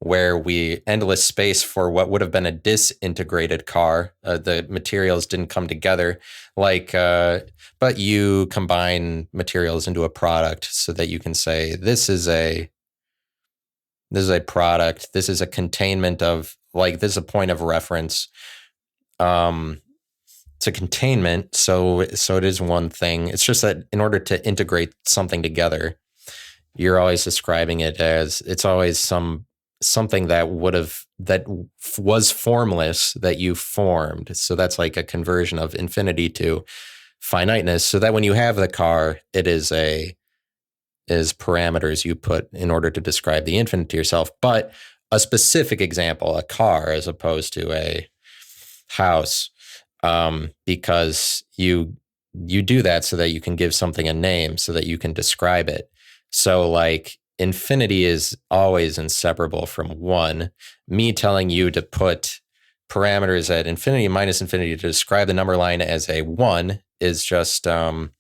endless space for what would have been a disintegrated car. The materials didn't come together but you combine materials into a product so that you can say, this is a product. This is a containment of, like, this is a point of reference. It's a containment. So it is one thing. It's just that in order to integrate something together, you're always describing it as, it's always something that was formless that you formed. So that's like a conversion of infinity to finiteness, so that when you have the car, it is parameters you put in order to describe the infinite to yourself. But a specific example, a car as opposed to a house, because you do that so that you can give something a name, so that you can describe it. So like infinity is always inseparable from one. Me telling you to put parameters at infinity and minus infinity to describe the number line as a one is just the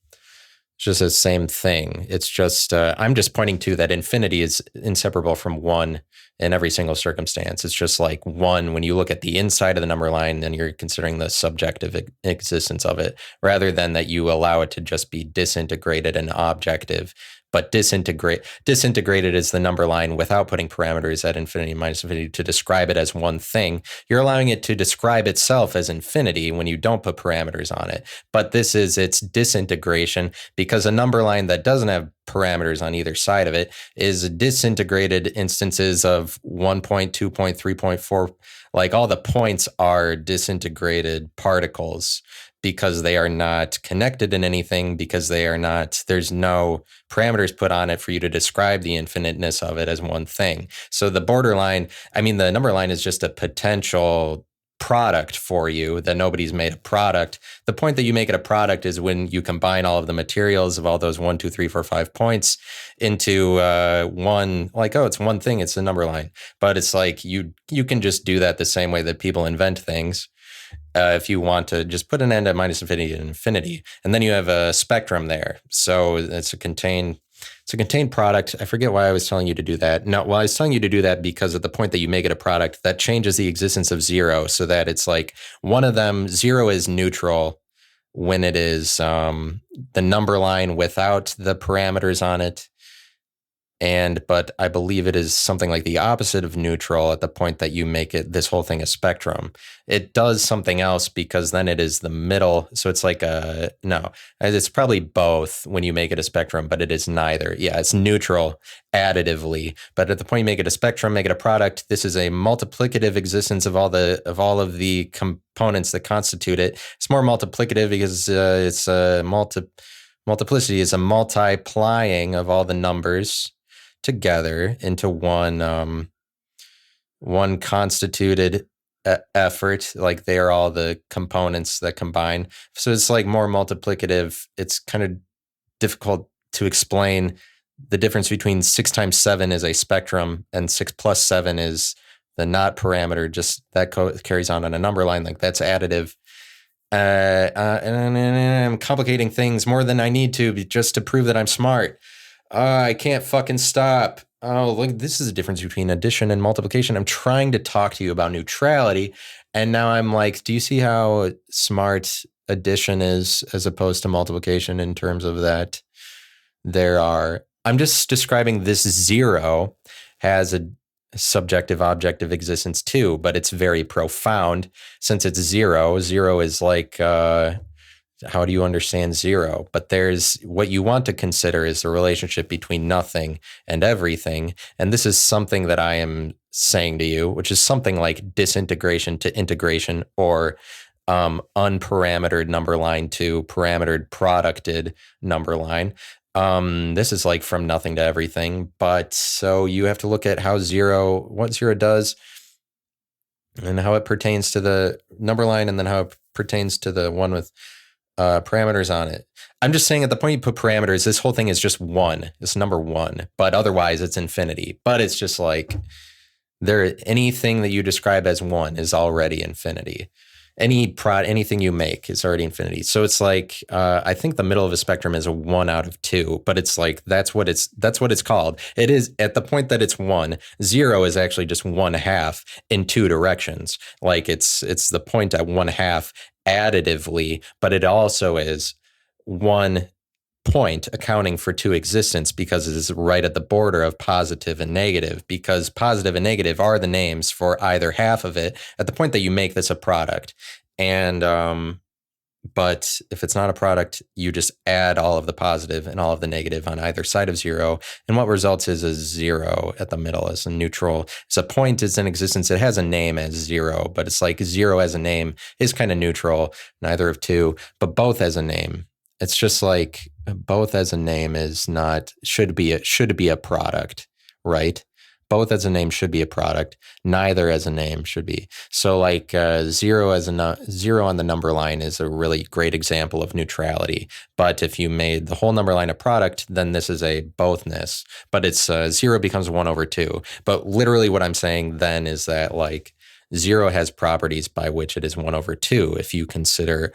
same thing. It's just I'm just pointing to that infinity is inseparable from one in every single circumstance. It's just like one, when you look at the inside of the number line, then you're considering the subjective existence of it, rather than that you allow it to just be disintegrated and objective. But disintegrated is the number line without putting parameters at infinity and minus infinity to describe it as one thing. You're allowing it to describe itself as infinity when you don't put parameters on it. But this is its disintegration, because a number line that doesn't have parameters on either side of it is disintegrated instances of 1 point, 2 point, 3.4. Like all the points are disintegrated particles, because they are not connected in anything, because there's no parameters put on it for you to describe the infiniteness of it as one thing. So the the number line is just a potential product for you, that nobody's made a product. The point that you make it a product is when you combine all of the materials of all those 1, 2, 3, 4, 5 points into one, like, oh, it's one thing, it's the number line. But it's like you can just do that the same way that people invent things. If you want to just put an end at minus infinity and infinity, and then you have a spectrum there. So it's a contained product. I forget why I was telling you to do that. No, well, I was telling you to do that because at the point that you make it a product, that changes the existence of zero, so that it's like one of them, zero is neutral when it is the number line without the parameters on it. But I believe it is something like the opposite of neutral at the point that you make it this whole thing a spectrum. It does something else because then it is the middle. So it's like a no, it's probably both when you make it a spectrum, but it is neither. Yeah, it's neutral additively, but at the point you make it a spectrum, make it a product. This is a multiplicative existence of all of the components that constitute it. It's more multiplicative because it's a multiplicity is a multiplying of all the numbers together into one constituted effort. Like they are all the components that combine. So it's like more multiplicative. It's kind of difficult to explain the difference between 6 times 7 is a spectrum and 6 plus 7 is the not parameter. Just that carries on a number line. Like that's additive. And I'm complicating things more than I need to just to prove that I'm smart. I can't fucking stop. Oh, look, this is the difference between addition and multiplication. I'm trying to talk to you about neutrality. And now I'm like, do you see how smart addition is as opposed to multiplication in terms of that? I'm just describing this zero has a subjective objective existence too, but it's very profound since it's zero. Zero is like, how do you understand zero? But there's what you want to consider is the relationship between nothing and everything. And this is something that I am saying to you, which is something like disintegration to integration or unparametered number line to parametered producted number line. This is like from nothing to everything. But so you have to look at what zero does and how it pertains to the number line and then how it pertains to the one with parameters on it. I'm just saying at the point you put parameters, this whole thing is just one. It's number one, but otherwise it's infinity. But it's just like anything that you describe as one is already infinity. Anything you make is already infinity. So it's like I think the middle of a spectrum is a 1 out of 2, but it's like that's what it's called. It is at the point that it's 1. 0 is actually just 1/2 in 2 directions. Like it's the point at 1/2 additively, but it also is 1 point accounting for 2 existence because it is right at the border of positive and negative, because positive and negative are the names for either half of it at the point that you make this a product. And but if it's not a product, you just add all of the positive and all of the negative on either side of 0, and what results is a 0 at the middle as a neutral. As a point is in existence, it has a name as 0, but it's like 0 as a name is kind of neutral, neither of 2, but both as a name. It's just like both as a name should be a product, right? Both as a name should be a product. Neither as a name should be. So like 0 on the number line is a really great example of neutrality. But if you made the whole number line a product, then this is a bothness. But it's 0 becomes 1/2. But literally what I'm saying then is that like 0 has properties by which it is 1/2 if you consider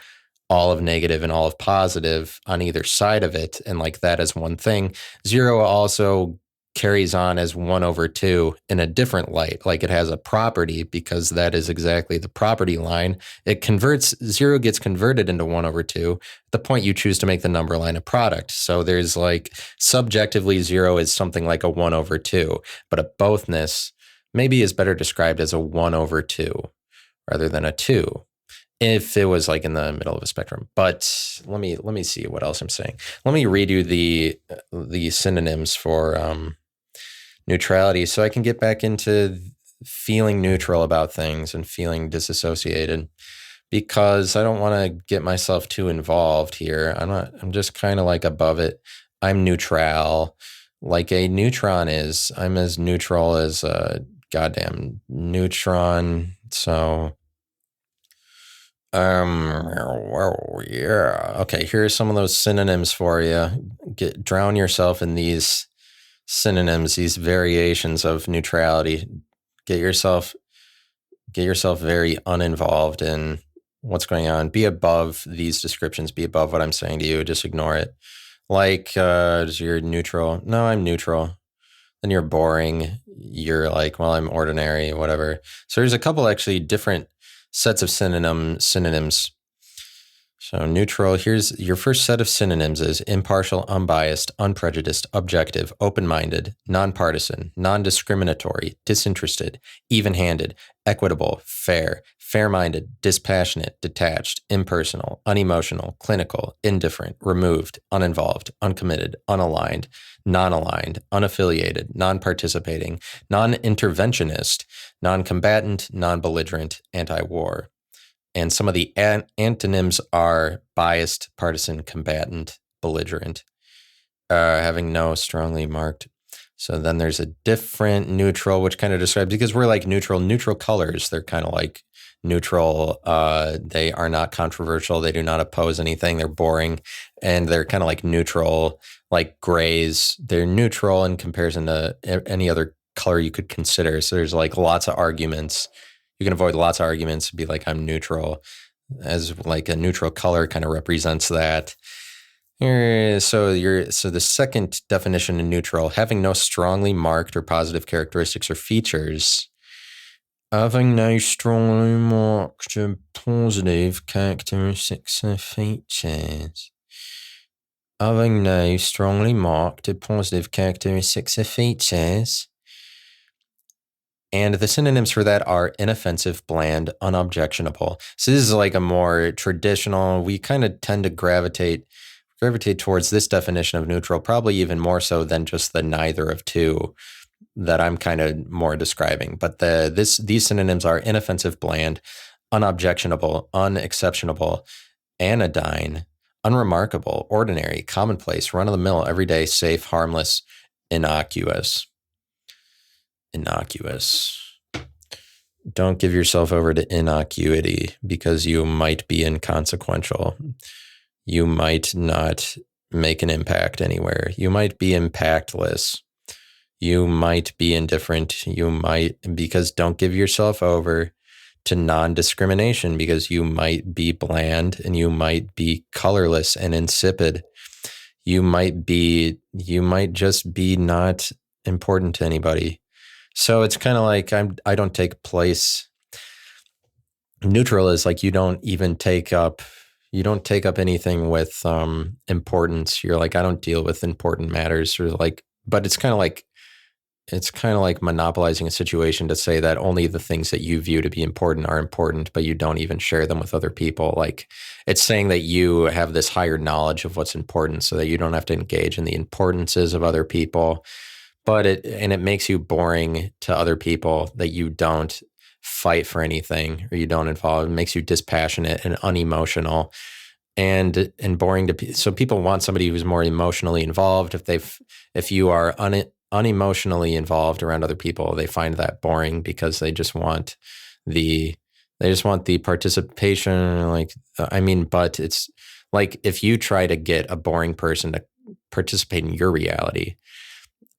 all of negative and all of positive on either side of it. And like that is one thing. 0 also carries on as 1/2 in a different light. Like it has a property because that is exactly the property line. 0 gets converted into 1/2 at the point you choose to make the number line a product. So there's like subjectively 0 is something like a 1/2, but a bothness maybe is better described as a 1/2 rather than a 2. If it was like in the middle of a spectrum. But let me see what else I'm saying. Let me read you the synonyms for neutrality so I can get back into feeling neutral about things and feeling disassociated, because I don't want to get myself too involved here. I'm just kind of like above it. I'm neutral, like a neutron is. I'm as neutral as a goddamn neutron. So yeah. Okay, here are some of those synonyms for you. Drown yourself in these synonyms, these variations of neutrality. Get yourself very uninvolved in what's going on. Be above these descriptions. Be above what I'm saying to you. Just ignore it. Like, you're neutral. No, I'm neutral. Then you're boring. You're like, well, I'm ordinary, whatever. So there's a couple actually different sets of synonyms. So neutral, here's your first set of synonyms is impartial, unbiased, unprejudiced, objective, open-minded, nonpartisan, non-discriminatory, disinterested, even-handed, equitable, fair, fair-minded, dispassionate, detached, impersonal, unemotional, clinical, indifferent, removed, uninvolved, uncommitted, unaligned, non-aligned, unaffiliated, non-participating, non-interventionist, non-combatant, non-belligerent, anti-war. And some of the antonyms are biased, partisan, combatant, belligerent, having no strongly marked. So then there's a different neutral, which kind of describes, because we're like neutral colors. They're kind of like neutral. They are not controversial. They do not oppose anything. They're boring. And they're kind of like neutral, like grays. They're neutral in comparison to any other color you could consider. So there's like lots of arguments. You can avoid lots of arguments and be like, I'm neutral, as like a neutral color kind of represents that. So the second definition in neutral, having no strongly marked or positive characteristics or features. Having no strongly marked or positive characteristics or features. Having no strongly marked or positive characteristics or features. And the synonyms for that are inoffensive, bland, unobjectionable. So this is like a more traditional, we kind of tend to gravitate towards this definition of neutral, probably even more so than just the neither of two that I'm kind of more describing. But these synonyms are inoffensive, bland, unobjectionable, unexceptionable, anodyne, unremarkable, ordinary, commonplace, run-of-the-mill, everyday, safe, harmless, innocuous. Don't give yourself over to innocuity, because you might be inconsequential. You might not make an impact anywhere. You might be impactless. You might be indifferent. Because don't give yourself over to non-discrimination, because you might be bland and you might be colorless and insipid. You might just be not important to anybody. So it's kind of like I don't take place. Neutral is like you don't take up anything with importance. You're like, I don't deal with important matters, or like, but it's kind of like monopolizing a situation to say that only the things that you view to be important are important, but you don't even share them with other people. Like, it's saying that you have this higher knowledge of what's important so that you don't have to engage in the importances of other people. But it makes you boring to other people, that you don't fight for anything or you don't involve. It makes you dispassionate and unemotional and boring to so people want somebody who's more emotionally involved. If you are unemotionally involved around other people, they find that boring, because they just want the participation. But it's like, if you try to get a boring person to participate in your reality,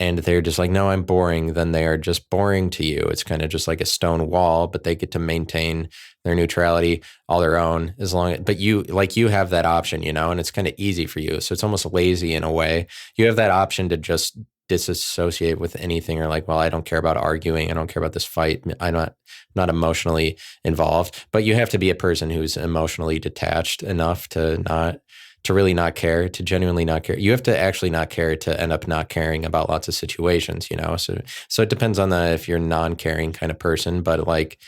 and they're just like, no, I'm boring, then they are just boring to you. It's kind of just like a stone wall, but they get to maintain their neutrality all their own, but you have that option, and it's kind of easy for you. So it's almost lazy in a way. You have that option to just disassociate with anything, or like, well, I don't care about arguing. I don't care about this fight. I'm not emotionally involved, but you have to be a person who's emotionally detached enough to really not care, to genuinely not care. You have to actually not care to end up not caring about lots of situations, So it depends on if you're a non-caring kind of person, but like,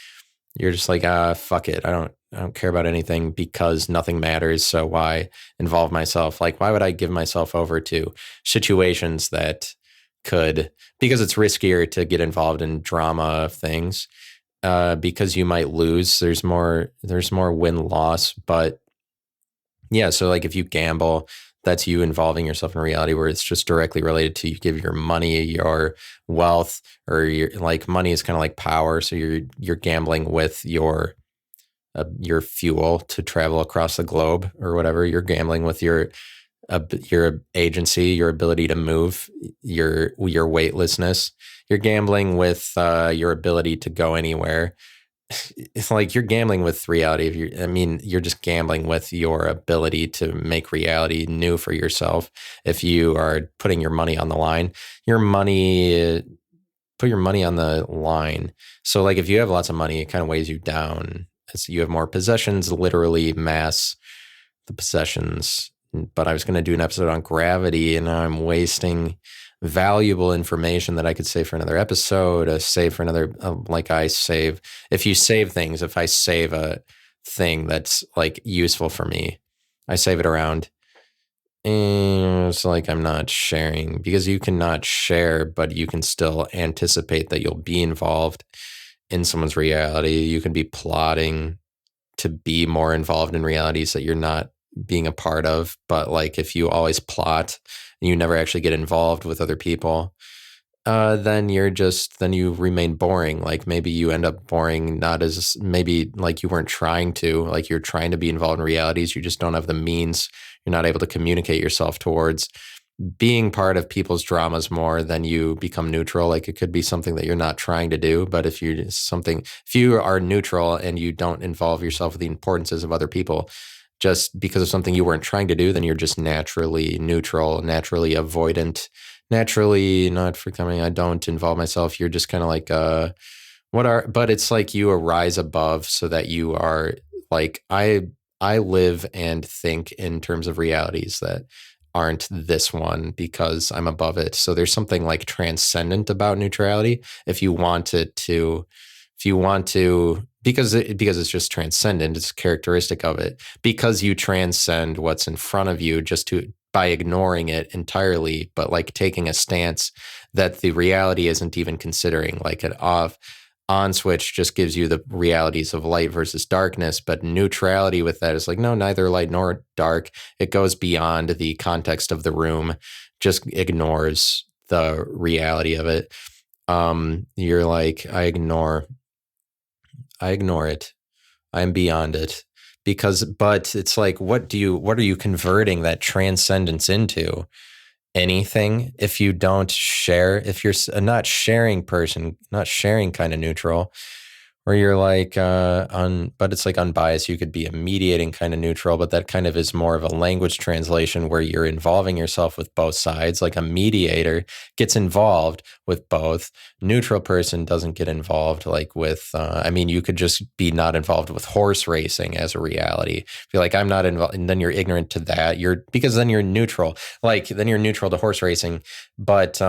you're just like, fuck it. I don't care about anything because nothing matters. So why involve myself? Like, why would I give myself over to situations that because it's riskier to get involved in drama of things, because you might lose. There's more win-loss, but yeah, so like if you gamble, that's you involving yourself in reality, where it's just directly related to, you give your money, your wealth, or your, like, money is kind of like power. So you're gambling with your fuel to travel across the globe or whatever. You're gambling with your agency, your ability to move, your weightlessness. You're gambling with your ability to go anywhere. It's like you're gambling with reality. You're just gambling with your ability to make reality new for yourself. If you are putting your money on the line, put your money on the line. So like, if you have lots of money, it kind of weighs you down. You have more possessions, literally mass the possessions. But I was going to do an episode on gravity, and now I'm wasting valuable information that I could save for another episode, save for another, like I save, if you save things, if I save a thing that's like useful for me, I save it around. And it's like I'm not sharing, because you cannot share, but you can still anticipate that you'll be involved in someone's reality. You can be plotting to be more involved in realities that you're not being a part of. But like if you always plot and you never actually get involved with other people, then you remain boring. Like maybe you end up boring, not as maybe like you weren't trying to, like you're trying to be involved in realities. You just don't have the means. You're not able to communicate yourself towards being part of people's dramas more than you become neutral. Like it could be something that you're not trying to do, but if you are neutral and you don't involve yourself with the importances of other people, just because of something you weren't trying to do, then you're just naturally neutral, naturally avoidant, naturally not becoming, I don't involve myself. You're just kind of like, but it's like you arise above so that you are like, I live and think in terms of realities that aren't this one because I'm above it. So there's something like transcendent about neutrality. If you want to, because it's just transcendent, it's characteristic of it, because you transcend what's in front of you by ignoring it entirely, but like taking a stance that the reality isn't even considering, like an on switch just gives you the realities of light versus darkness, but neutrality with that is like, no, neither light nor dark. It goes beyond the context of the room, just ignores the reality of it. You're like, I ignore it. I'm beyond it. But it's like, what are you converting that transcendence into? Anything. If you don't share, if you're a not sharing person, not sharing kind of neutral, or you're like but it's like unbiased. You could be a mediating kind of neutral, but that kind of is more of a language translation where you're involving yourself with both sides. Like a mediator gets involved with both. Neutral person doesn't get involved like with you could just be not involved with horse racing as a reality. Feel like I'm not involved, and then you're ignorant to that. Because then you're neutral. Like then you're neutral to horse racing, but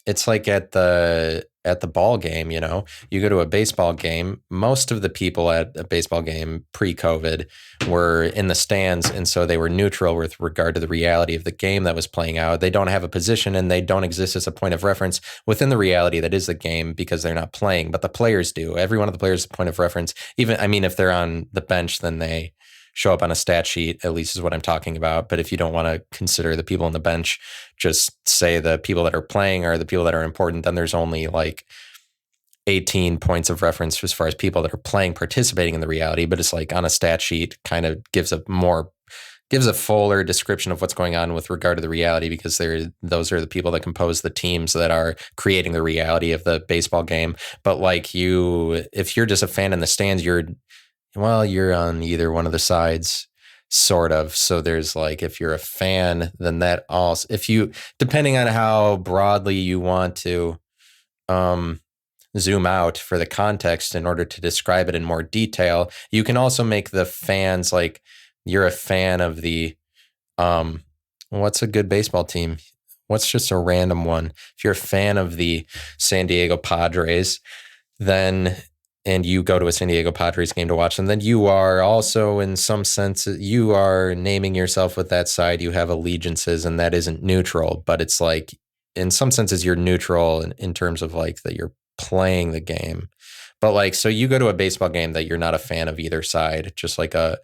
it's like at the ball game, you go to a baseball game. Most of the people at a baseball game pre-COVID were in the stands, and so they were neutral with regard to the reality of the game that was playing out. They don't have a position, and they don't exist as a point of reference within the reality that is the game because they're not playing, but the players do. Every one of the players is a point of reference. Even, if they're on the bench, then they show up on a stat sheet, at least is what I'm talking about. But if you don't want to consider the people on the bench, just say the people that are playing are the people that are important, then there's only like 18 points of reference as far as people that are playing, participating in the reality. But it's like on a stat sheet kind of gives a fuller description of what's going on with regard to the reality, because those are the people that compose the teams that are creating the reality of the baseball game. But like if you're just a fan in the stands, you're on either one of the sides, sort of. So there's like, if you're a fan, then that also, depending on how broadly you want to zoom out for the context in order to describe it in more detail, you can also make the fans like, you're a fan of the, what's a good baseball team? What's just a random one? If you're a fan of the San Diego Padres, and you go to a San Diego Padres game to watch them, then you are also, in some sense, you are naming yourself with that side. You have allegiances, and that isn't neutral. But it's like, in some senses, you're neutral in terms of like that you're playing the game. But like, so you go to a baseball game that you're not a fan of either side, just like a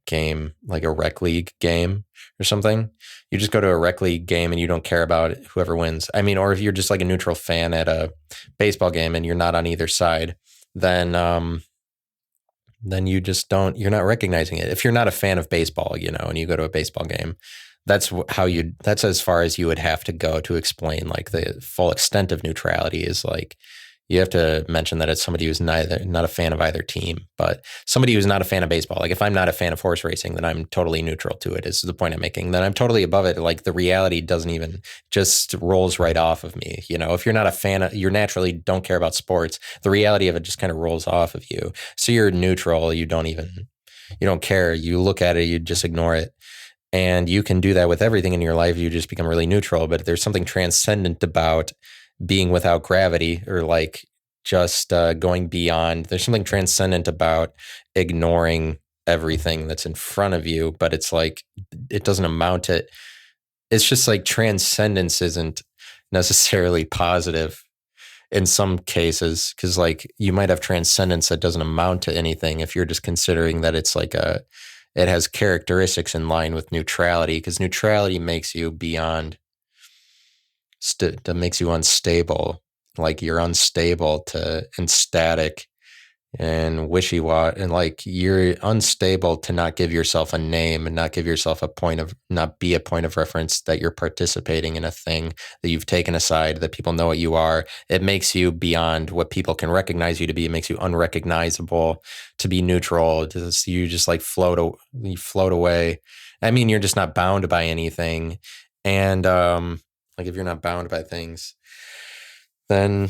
game, like a rec league game or something. You just go to a rec league game and you don't care about whoever wins. Or if you're just like a neutral fan at a baseball game and you're not on either side, then you just you're not recognizing it. If you're not a fan of baseball, and you go to a baseball game, that's as far as you would have to go to explain like the full extent of neutrality. Is like, you have to mention that it's somebody who's not a fan of either team, but somebody who's not a fan of baseball. Like if I'm not a fan of horse racing, then I'm totally neutral to it, is the point I'm making. Then I'm totally above it. Like the reality doesn't even, just rolls right off of me. If you're not a fan, you naturally don't care about sports. The reality of it just kind of rolls off of you. So you're neutral. You don't even, You don't care. You look at it, you just ignore it. And you can do that with everything in your life. You just become really neutral. But there's something transcendent about being without gravity, or like just going beyond. There's something transcendent about ignoring everything that's in front of you, but it's like it doesn't amount to. It's just like transcendence isn't necessarily positive in some cases, because like you might have transcendence that doesn't amount to anything if you're just considering that it's like it has characteristics in line with neutrality, because neutrality makes you beyond that makes you unstable. Like you're unstable to and static and wishy-washy, and like you're unstable to not give yourself a name and not give yourself not be a point of reference that you're participating in a thing that you've taken aside, that people know what you are. It makes you beyond what people can recognize you to be. It makes you unrecognizable. To be neutral, you just like you float away. I mean, you're just not bound by anything. And like if you're not bound by things, then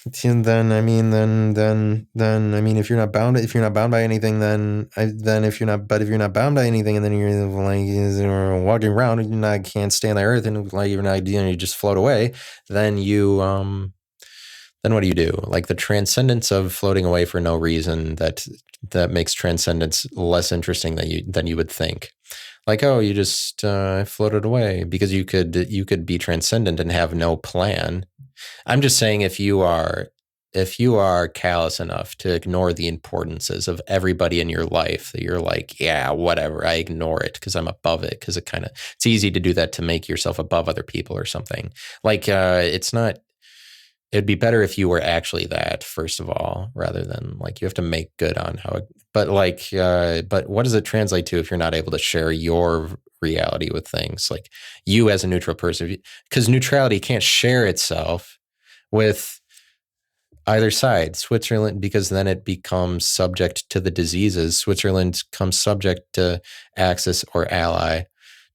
I mean, then I mean, if you're not bound by anything, if you're not bound by anything, and then you're like walking around and can't stay on the earth, and like you're not, you just float away, then then what do you do? Like the transcendence of floating away for no reason, that makes transcendence less interesting than you would think. Like, oh, you just floated away, because you could be transcendent and have no plan. I'm just saying, if you are callous enough to ignore the importances of everybody in your life, that you're like, yeah, whatever, I ignore it because I'm above it, because it's easy to do that, to make yourself above other people or something. Like it'd be better if you were actually that, first of all, rather than like you have to make good on how it, but what does it translate to if you're not able to share your reality with things? Like you as a neutral person, because neutrality can't share itself with either side. Switzerland, because then it becomes subject to the diseases. Switzerland comes subject to Axis or ally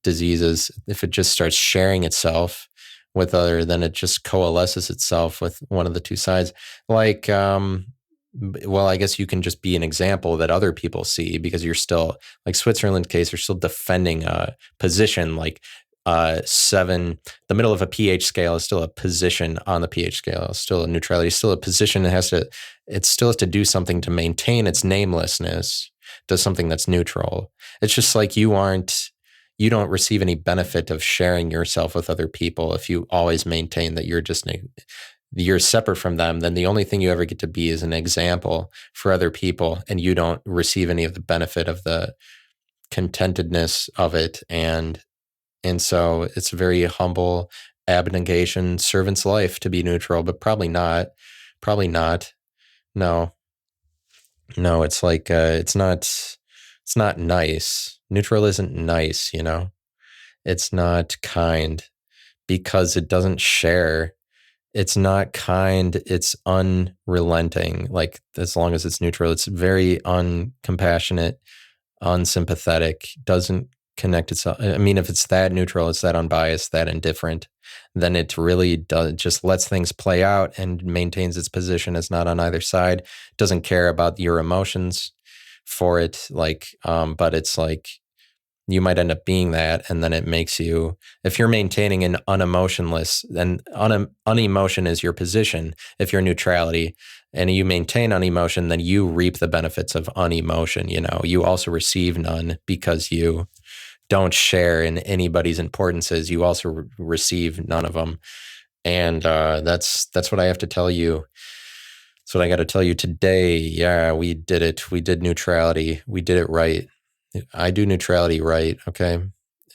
diseases. If it just starts sharing itself with other, then it just coalesces itself with one of the two sides. Like, well, I guess you can just be an example that other people see, because you're still, like Switzerland case, you're still defending a position. Like the middle of a pH scale is still a position on the pH scale. It's still a neutrality, still a position. It still has to do something to maintain its namelessness, does something that's neutral. It's just like you don't receive any benefit of sharing yourself with other people if you always maintain that you're separate from them. Then the only thing you ever get to be is an example for other people, and you don't receive any of the benefit of the contentedness of it. And so it's a very humble abnegation, servant's life to be neutral, but probably not. No, it's like, it's not nice. Neutral isn't nice, it's not kind, because it doesn't share. It's not kind. It's unrelenting. Like, as long as it's neutral, it's very uncompassionate, unsympathetic, doesn't connect itself. I mean, if it's that neutral, it's that unbiased, that indifferent, then it really does just lets things play out and maintains its position as not on either side. Doesn't care about your emotions for it. Like, but it's like you might end up being that, and then it makes you, if you're maintaining an unemotionless, then unemotion is your position. If you're neutrality and you maintain unemotion, then you reap the benefits of unemotion. You also receive none, because you don't share in anybody's importances. You also receive none of them. And that's what I have to tell you. That's what I got to tell you today. Yeah, we did it. We did neutrality. We did it right. I do neutrality right. Okay.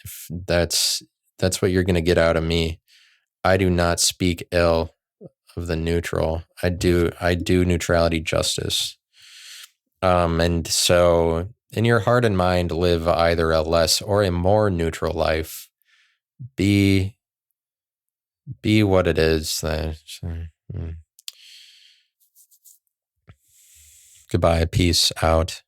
If that's what you're going to get out of me. I do not speak ill of the neutral. I do neutrality justice. And so in your heart and mind, live either a less or a more neutral life. Be what it is. Goodbye. Peace out.